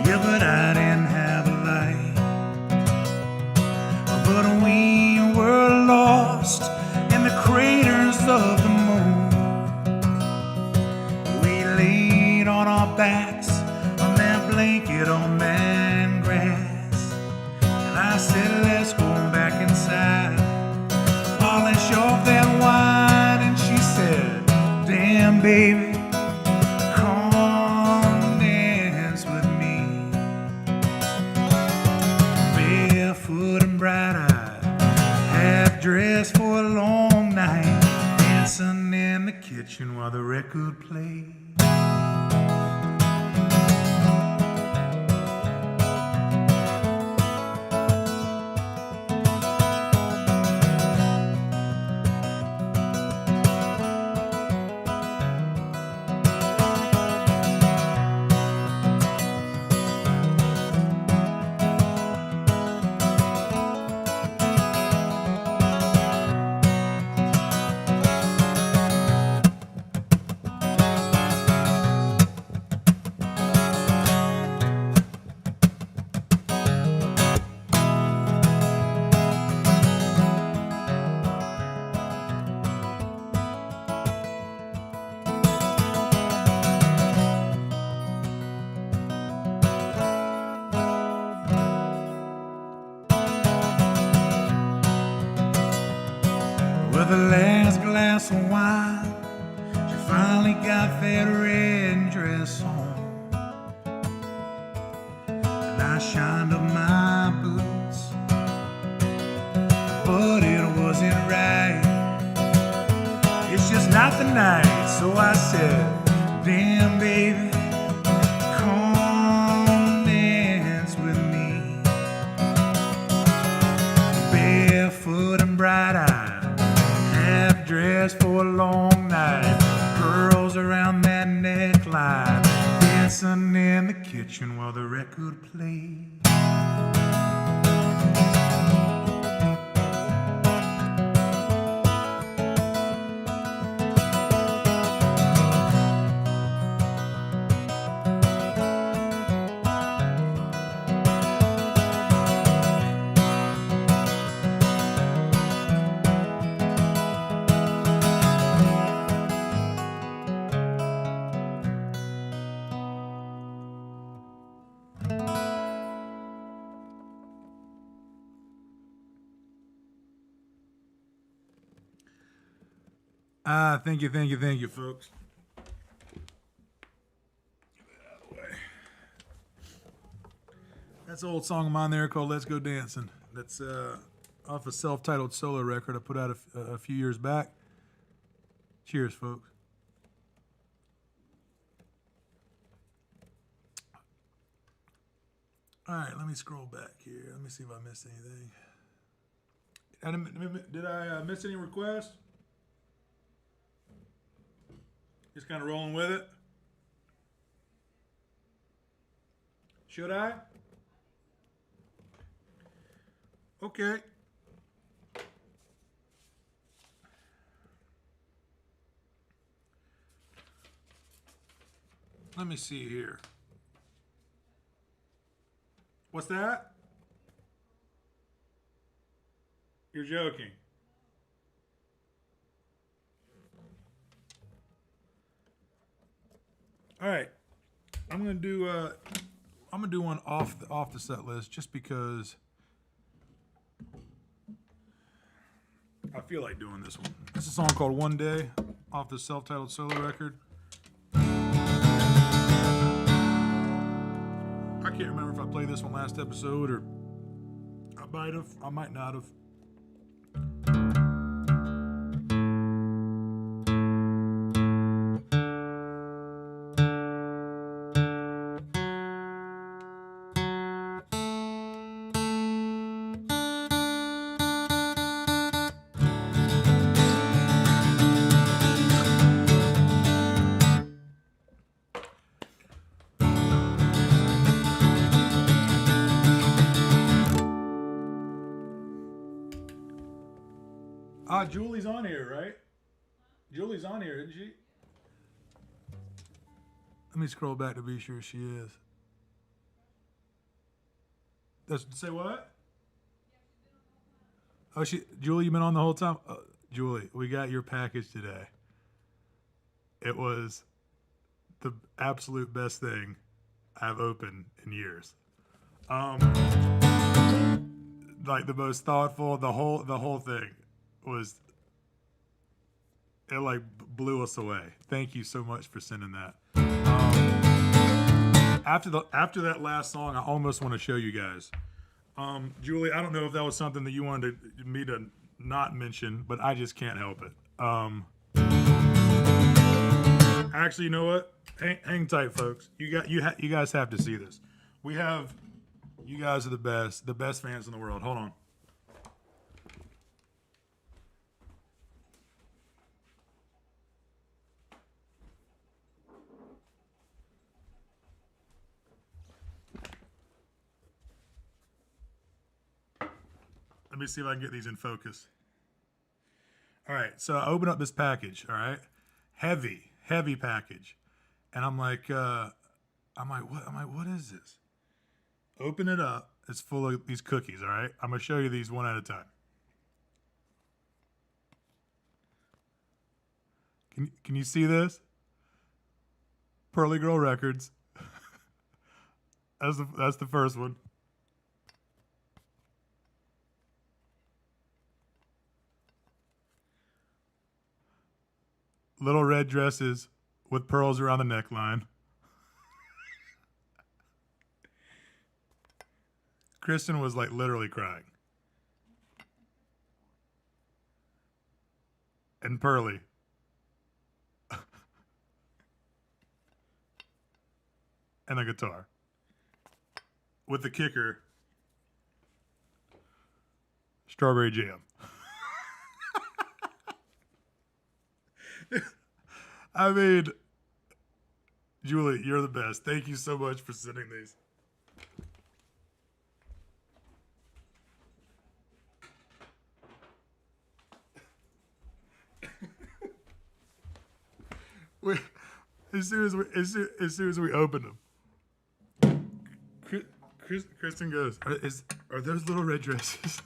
Yeah, but I didn't have a light. But we were lost in the craters of the moon. We laid on our backs on that blanket on that grass, and I said, let's go back inside, polish off that wine. And she said, damn, baby, come dance with me. Barefoot and bright-eyed, half dressed for a long night, dancing in the kitchen while the record played. the last glass of wine, she finally got that red dress on. And I shined up my boots, but it wasn't right. It's just not the night, so I said, damn baby, come dance with me. Barefoot and bright-eyed, half dressed for a long night, curls around that neckline, dancing in the kitchen while the record played. Thank you, folks. Get that out of the way. That's an old song of mine there called "Let's Go Dancing." That's off a self-titled solo record I put out a few years back. Cheers, folks. All right, let me scroll back here. Let me see if I missed anything. Did I miss any requests? Just kind of rolling with it. Should I? Okay. Let me see here. What's that? You're joking. All right, I'm gonna do one off the set list just because I feel like doing this one. It's a song called "One Day" off the self-titled solo record. I can't remember if I played this one last episode or I might have. I might not have. Julie's on here, right? Julie's on here, isn't she? Let me scroll back to be sure she is. Say what? Oh, Julie, you been on the whole time? Julie, we got your package today. It was the absolute best thing I've opened in years. Like the most thoughtful, the whole thing was, it like blew us away. Thank you so much for sending that. After that last song, I almost want to show you guys. Julie, I don't know if that was something that you wanted me to not mention, but I just can't help it. Actually, you know what? Hang tight, folks. You guys have to see this. You guys are the best fans in the world. Hold on. Let me see if I can get these in focus. All right, so I open up this package. All right, heavy package, and I'm like, what? What is this? Open it up. It's full of these cookies. All right, I'm gonna show you these one at a time. Can you see this? Pearly Girl Records. That's the first one. little red dresses with pearls around the neckline. Kristen was like literally crying. And Pearly. And a guitar. With the kicker, strawberry jam. I mean, Julie, you're the best. Thank you so much for sending these. As soon as we opened them, Kristen goes, "Are those little red dresses?"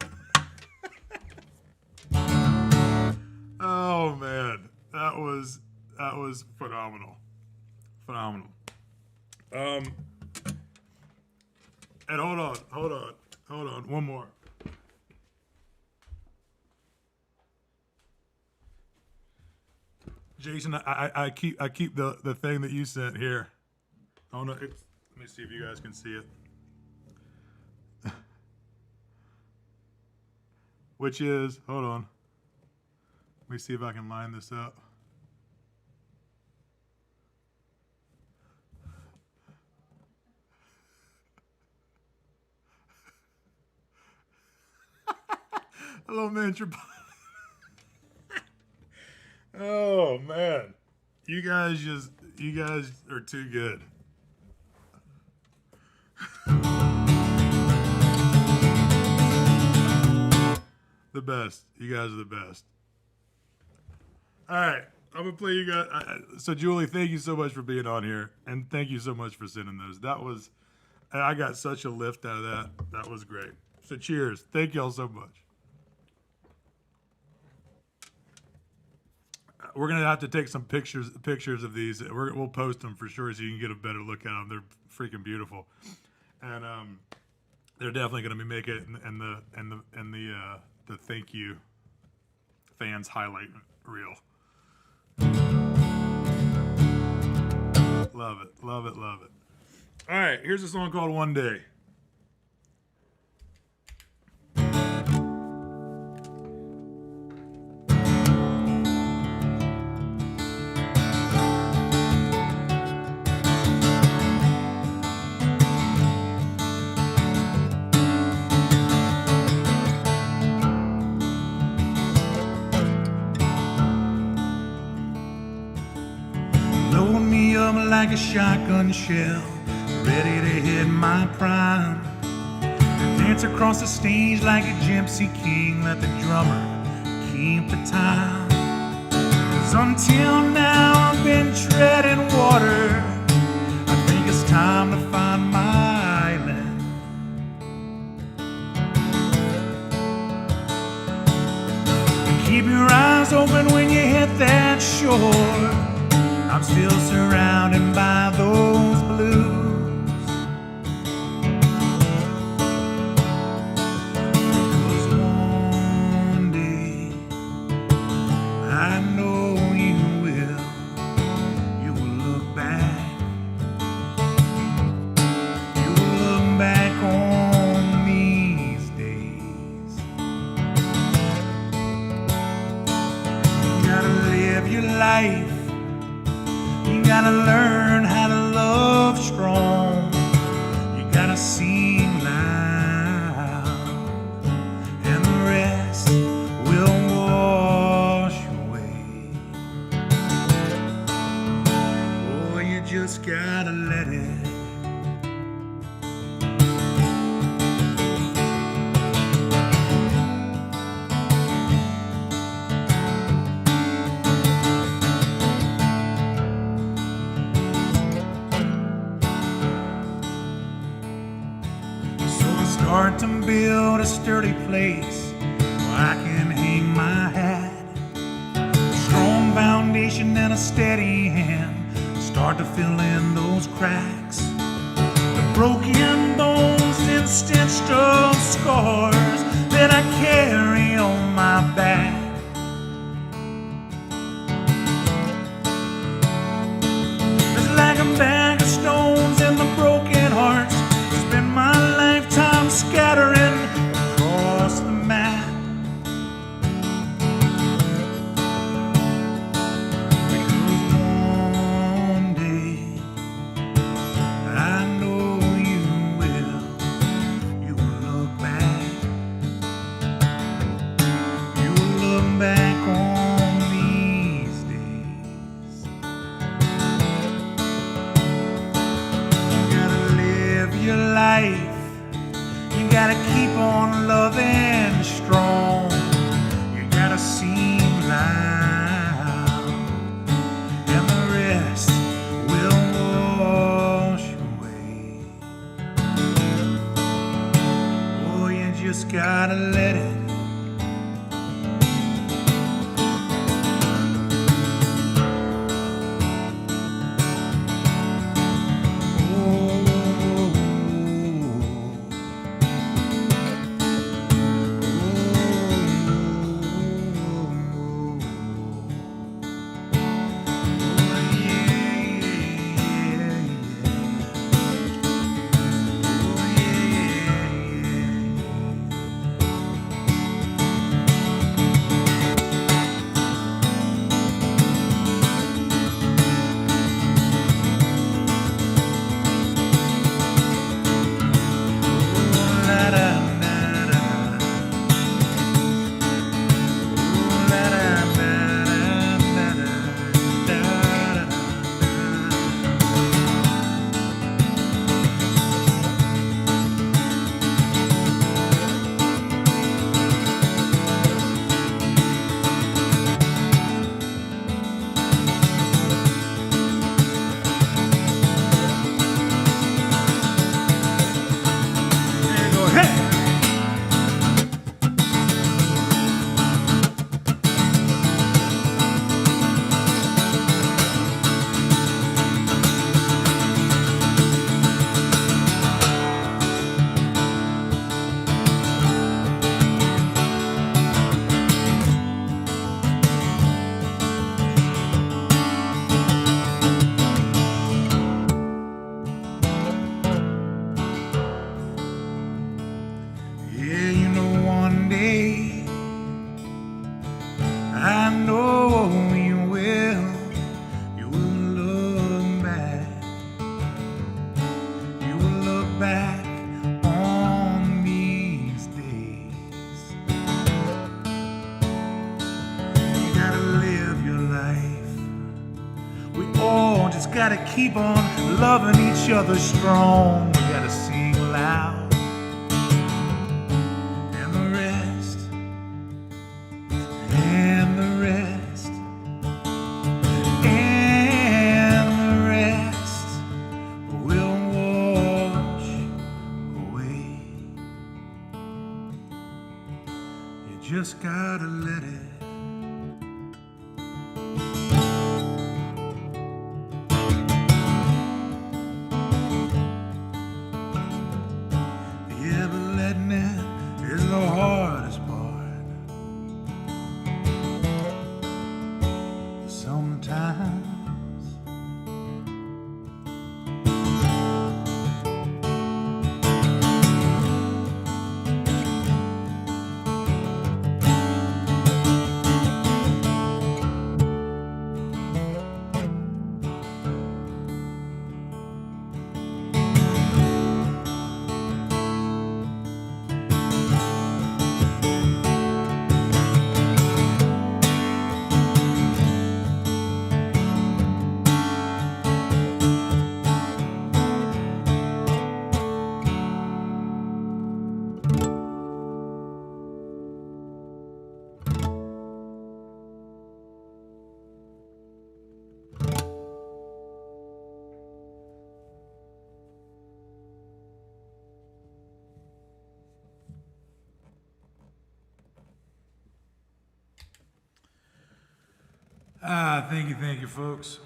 Oh man, that was phenomenal. And hold on, one more. Jason, I keep the thing that you sent here. Oh no, let me see if you guys can see it. Which is, hold on. Let me see if I can line this up. Hello, man. Oh man, you guys are too good. The best. You guys are the best. All right, I'm gonna play you guys. So Julie, thank you so much for being on here, and thank you so much for sending those. I got such a lift out of that. That was great. So cheers. Thank y'all so much. We're gonna have to take some pictures of these. We'll post them for sure, so you can get a better look at them. They're freaking beautiful, and they're definitely gonna be making it in the thank you fans highlight reel. Love it. All right, here's a song called "One Day." Like a shotgun shell, ready to hit my prime. Dance across the stage like a gypsy king, let the drummer keep the time. 'Cause until now I've been treading water. I think it's time to find my island. Keep your eyes open when you hit that shore. I'm still surrounded by those blues. 'Cause one day I know you will look back. You will look back on these days. You gotta live your life. You gotta learn how to love strong. You gotta sing loud, and the rest will wash away. Oh, you just gotta let it. Start to build a sturdy place where I can hang my hat. A strong foundation and a steady hand start to fill in those cracks. The broken bones and stitched up scars that I carry on my back. gotta keep on loving strong. You gotta sing loud, and the rest will wash away. Oh, you just gotta let it. Gotta keep on loving each other strong. We gotta sing loud, and the rest, and the rest, and the rest will wash away. You just gotta let it. Thank you, folks.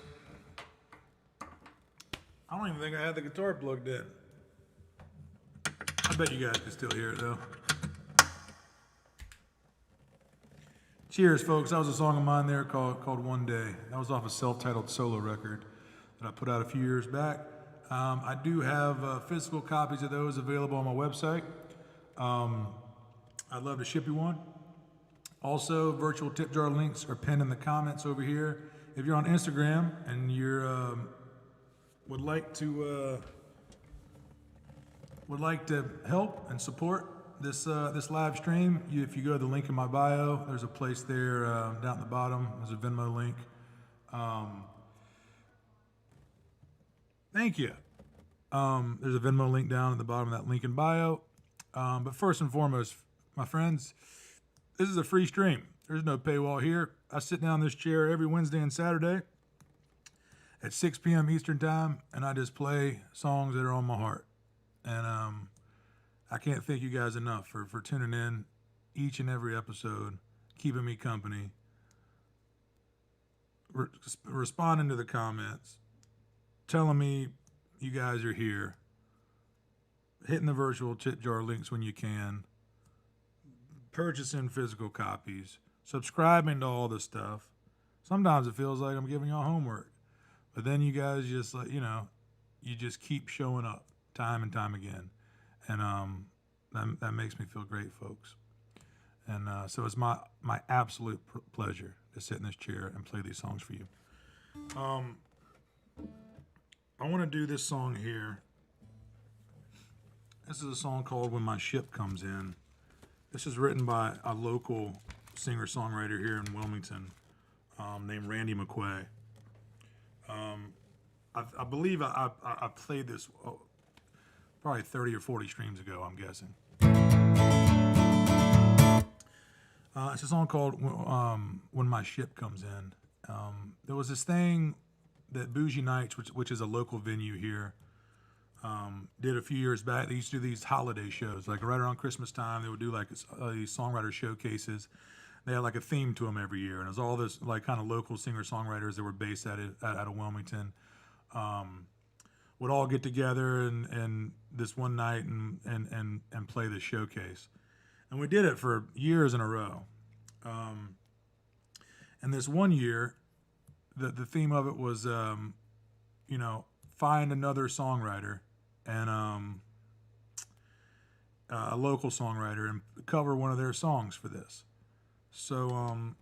I don't even think I had the guitar plugged in. I bet you guys can still hear it, though. Cheers, folks. That was a song of mine there called One Day. That was off a self-titled solo record that I put out a few years back. I do have physical copies of those available on my website. I'd love to ship you one. Also, virtual tip jar links are pinned in the comments over here. If you're on Instagram and you're would like to help and support this live stream, if you go to the link in my bio, there's a place there down at the bottom. There's a Venmo link. Thank you. There's a Venmo link down at the bottom of that link in bio. But first and foremost, my friends, this is a free stream. There's no paywall here. I sit down in this chair every Wednesday and Saturday at 6 p.m. Eastern Time, and I just play songs that are on my heart. And I can't thank you guys enough for tuning in each and every episode, keeping me company, responding to the comments, telling me you guys are here, hitting the virtual tip jar links when you can, purchasing physical copies, subscribing to all this stuff. Sometimes it feels like I'm giving y'all homework, but then you guys just you just keep showing up time and time again, and that makes me feel great, folks. And so it's my absolute pleasure to sit in this chair and play these songs for you. I want to do this song here. This is a song called When My Ship Comes In. This is written by a local singer-songwriter here in Wilmington named Randy McQuay. I believe I played this probably 30 or 40 streams ago, I'm guessing. It's a song called When My Ship Comes In. There was this thing that Bougie Nights, which is a local venue here, did a few years back. They used to do these holiday shows, like right around Christmas time. They would do like these songwriter showcases. They had like a theme to them every year, and it was all this like kind of local singer-songwriters that were based out of Wilmington. Would all get together and this one night and play this showcase. And we did it for years in a row. And this one year, the theme of it was, find another songwriter and a local songwriter and cover one of their songs for this. So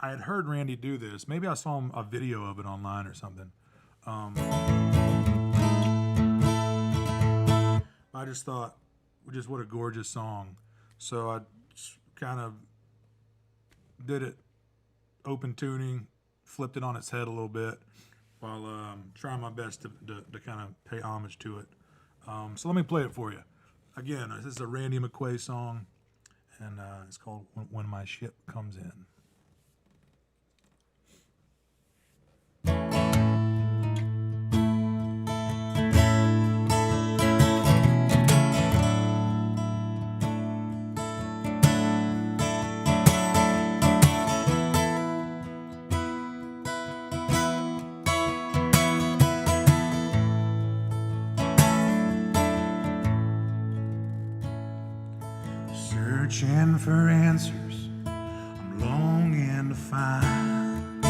I had heard Randy do this. Maybe I saw a video of it online or something. I just thought, just what a gorgeous song. So I kind of did it open tuning, flipped it on its head a little bit while trying my best to kind of pay homage to it. So let me play it for you. Again, this is a Randy McQuay song, and it's called When My Ship Comes In. Searching for answers, I'm longing to find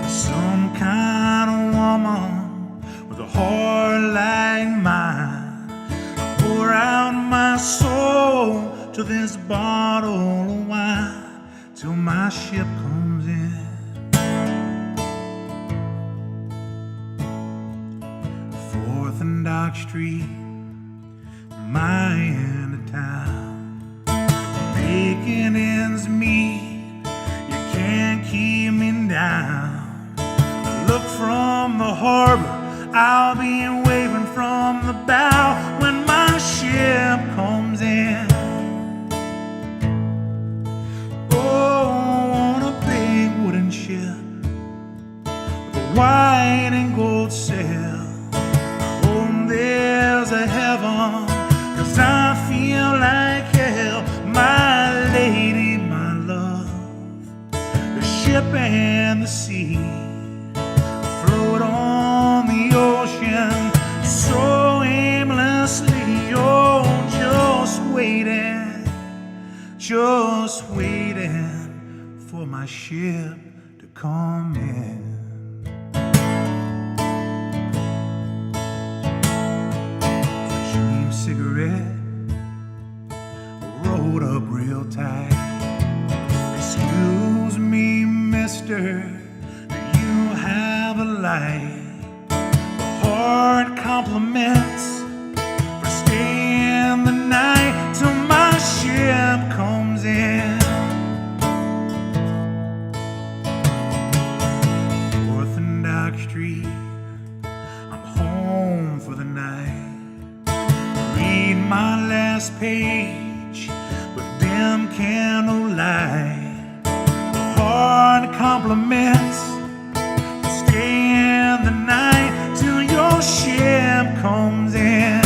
some kind of woman with a heart like mine. I pour out my soul to this bottle of wine till my ship comes in. 4th and Dock Street, my end of town. Making ends meet, you can't keep me down. Look from the harbor, I'll be waving from the bow when my ship comes in. Oh, on a big wooden ship with a white and gold sail. I hope there's a heaven, 'cause I feel like hell. My lady, my love, the ship and the sea float on the ocean so aimlessly. Oh, just waiting for my ship to come in. Dream cigarette, rolled up real tight. Excuse me, mister, do you have a light? Hard compliments for staying the night till my ship comes in. 4th and Dock Street, I'm home for the night. Read my letter last page with dim candlelight, hard compliments, staying the night till your ship comes in.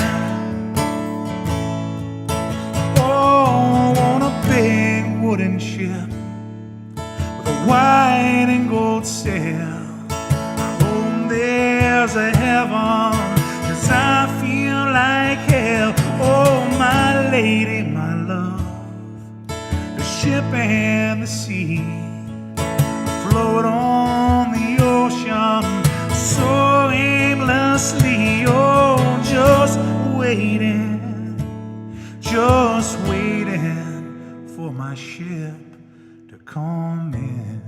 Oh, on a big wooden ship with a white and gold sail. I hope there's a heaven, 'cause I feel like hell. Oh, my lady, my love, the ship and the sea float on the ocean so aimlessly. Oh, just waiting for my ship to come in.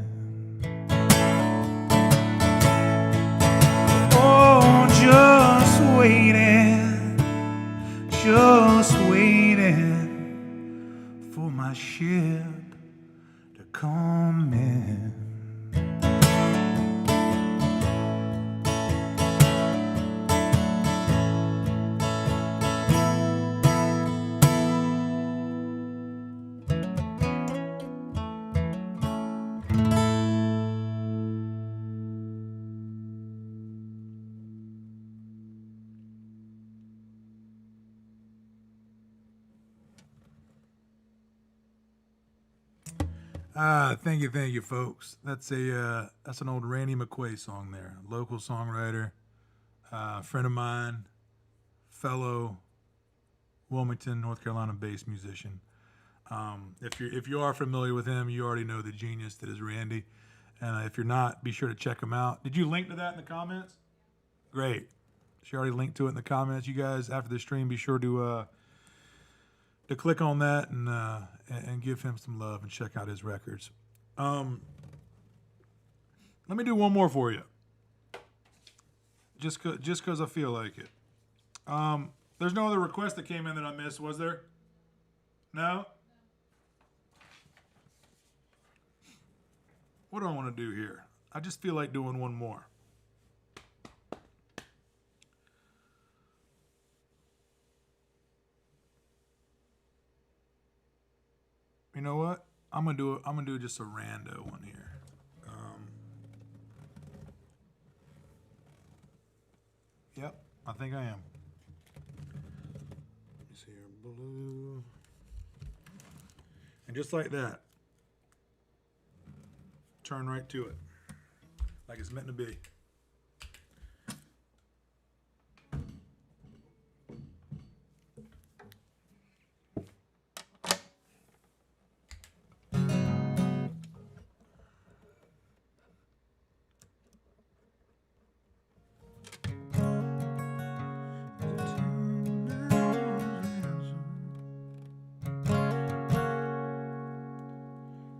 Oh, just waiting for my ship to come in. Thank you, folks. That's an old Randy McQuay song there. Local songwriter, friend of mine, fellow Wilmington, North Carolina-based musician. If you are familiar with him, you already know the genius that is Randy. And if you're not, be sure to check him out. Did you link to that in the comments? Great. She already linked to it in the comments. You guys, after the stream, be sure to click on that and give him some love and check out his records. Let me do one more for you, just cause I feel like it. There's no other request that came in that I missed, was there? No? What do I want to do here? I just feel like doing one more. You know what? I'm gonna do just a rando one here. Yep, I think I am. Let me see here, blue, and just like that, turn right to it, like it's meant to be.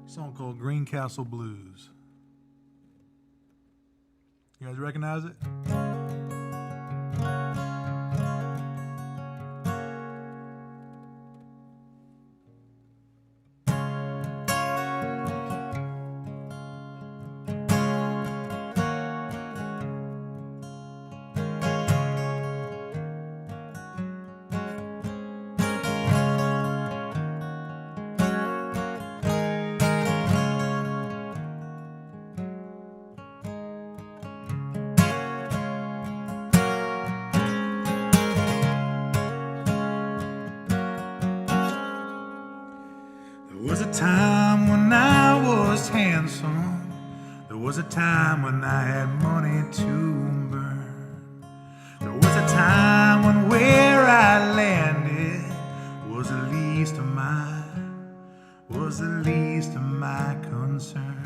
Song called Greencastle Blues. You guys recognize it? There was a time when I was handsome. There was a time when I had money to burn. There was a time when where I landed was the least of my concern.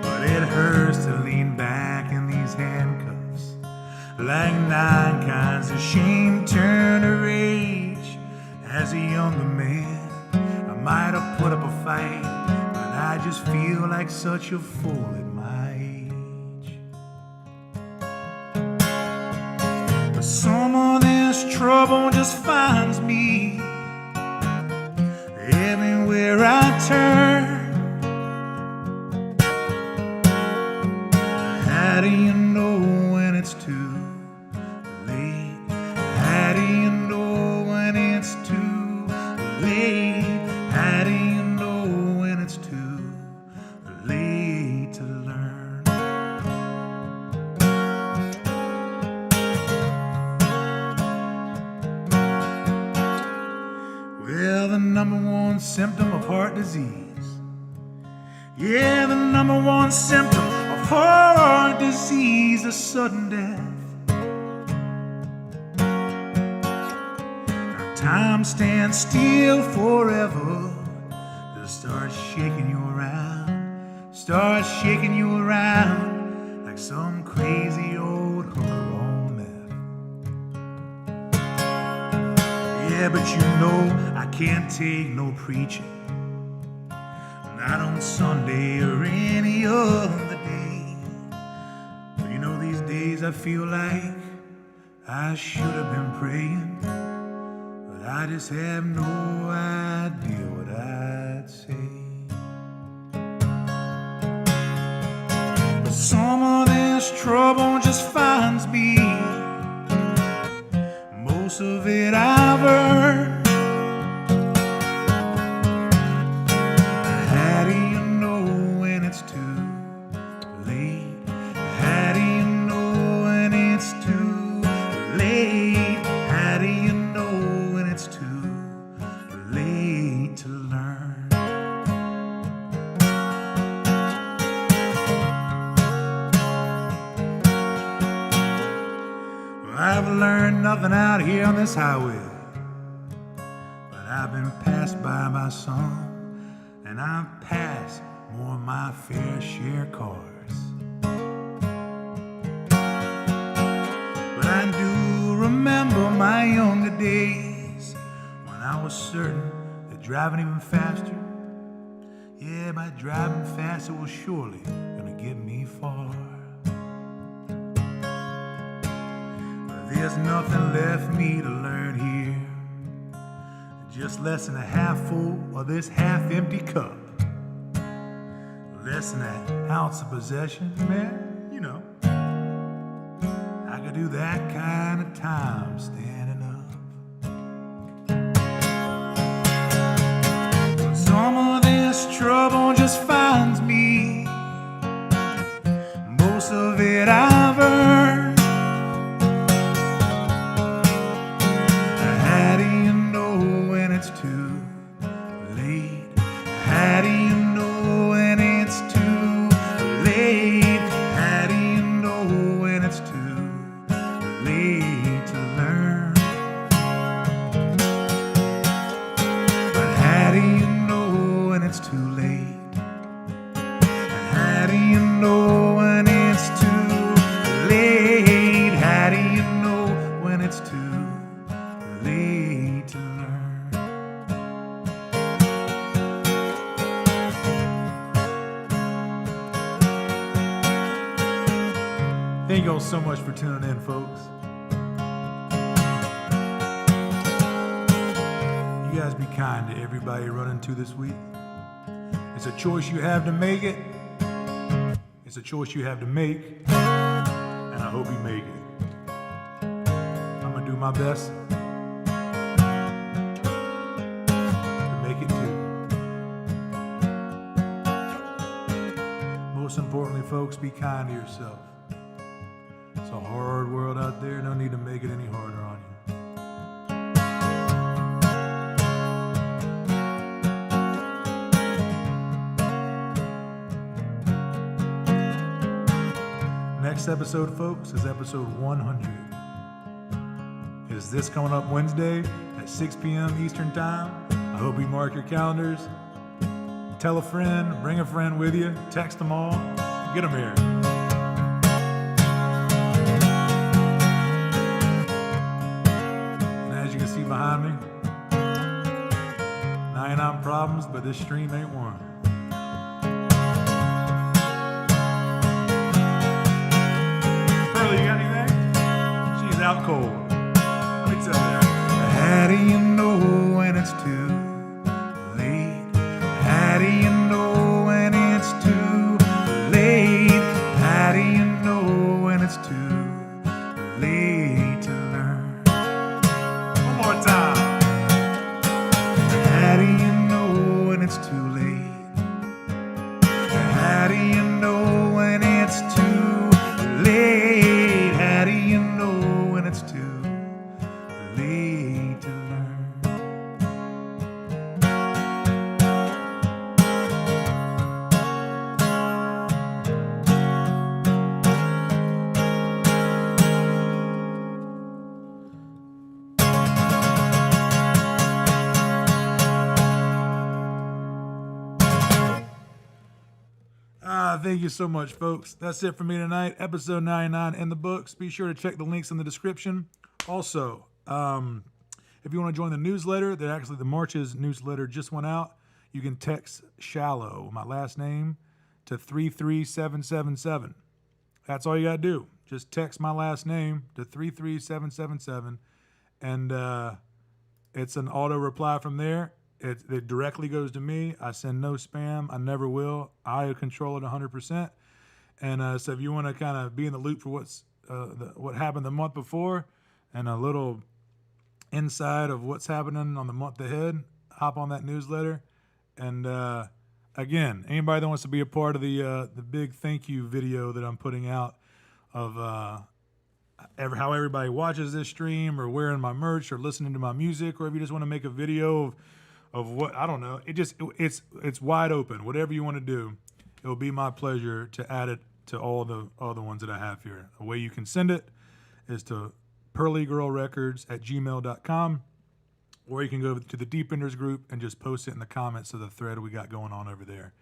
But it hurts to lean back in these handcuffs, like 9 kinds of shame turned to rage. As a younger man, I might have put up a fight, but I just feel like such a fool at my age. But some of this trouble just finds me everywhere I turn. How do you know when it's too late? How do symptom of heart disease. Yeah, the number one symptom of heart disease is sudden death. Now, time stands still forever. Just start shaking you around. Start shaking you around like some crazy old hooker on meth. Yeah, but you know I can't take no preaching. Not on Sunday or any other day. But you know, these days I feel like I should have been praying, but I just have no idea what I'd say. But some of this trouble just finds me. Most of it I've earned. I've learned nothing out here on this highway, but I've been passed by some, and I've passed more than my fair share of cars. But I do remember my younger days when I was certain that driving even faster, yeah, by driving faster was surely gonna get me far. There's nothing left me to learn here. Just less than a half full of this half empty cup. Less than an ounce of possessions, man, you know. I could do that kind of time standing up. But some of this trouble just finds me. Most of it I've earned. Thank you all so much for tuning in, folks. You guys be kind to everybody you run into this week. It's a choice you have to make it. It's a choice you have to make, and I hope you make it. I'm gonna do my best to make it too. Most importantly, folks, be kind to yourself. It's a hard world out there. No need to make it any harder on you. Next episode, folks, is episode 100. Is this coming up Wednesday at 6 p.m. Eastern Time? I hope you mark your calendars. Tell a friend, bring a friend with you, text them all, get them here. Behind me, 99 problems, but this stream ain't one. Pearly, you got anything? She's out cold. Let me tell you. How do you know when it's too late? How do you know when it's too late? How do you know when it's too late to learn? More time. How do you know when it's too late? Thank you so much, folks. That's it for me tonight. Episode 99 in the books. Be sure to check the links in the description. Also, if you want to join the newsletter, the March's newsletter just went out. You can text Shallow, my last name, to 33777. That's all you got to do. Just text my last name to 33777, and it's an auto reply from there. It directly goes to me. I send no spam. I never will. I control it 100%. And so if you want to kind of be in the loop for what happened the month before and a little inside of what's happening on the month ahead, hop on that newsletter. And again, anybody that wants to be a part of the big thank you video that I'm putting out of how everybody watches this stream, or wearing my merch, or listening to my music, or if you just want to make a video of what, I don't know, it's wide open. Whatever you want to do, it will be my pleasure to add it to all the ones that I have here. The way you can send it is to pearlygirlrecords@gmail.com, or you can go to the Deependers group and just post it in the comments of the thread we got going on over there.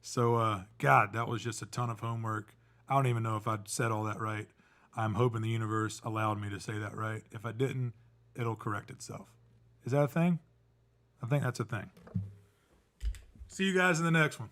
So, God, that was just a ton of homework. I don't even know if I said all that right. I'm hoping the universe allowed me to say that right. If I didn't, it'll correct itself. Is that a thing? I think that's a thing. See you guys in the next one.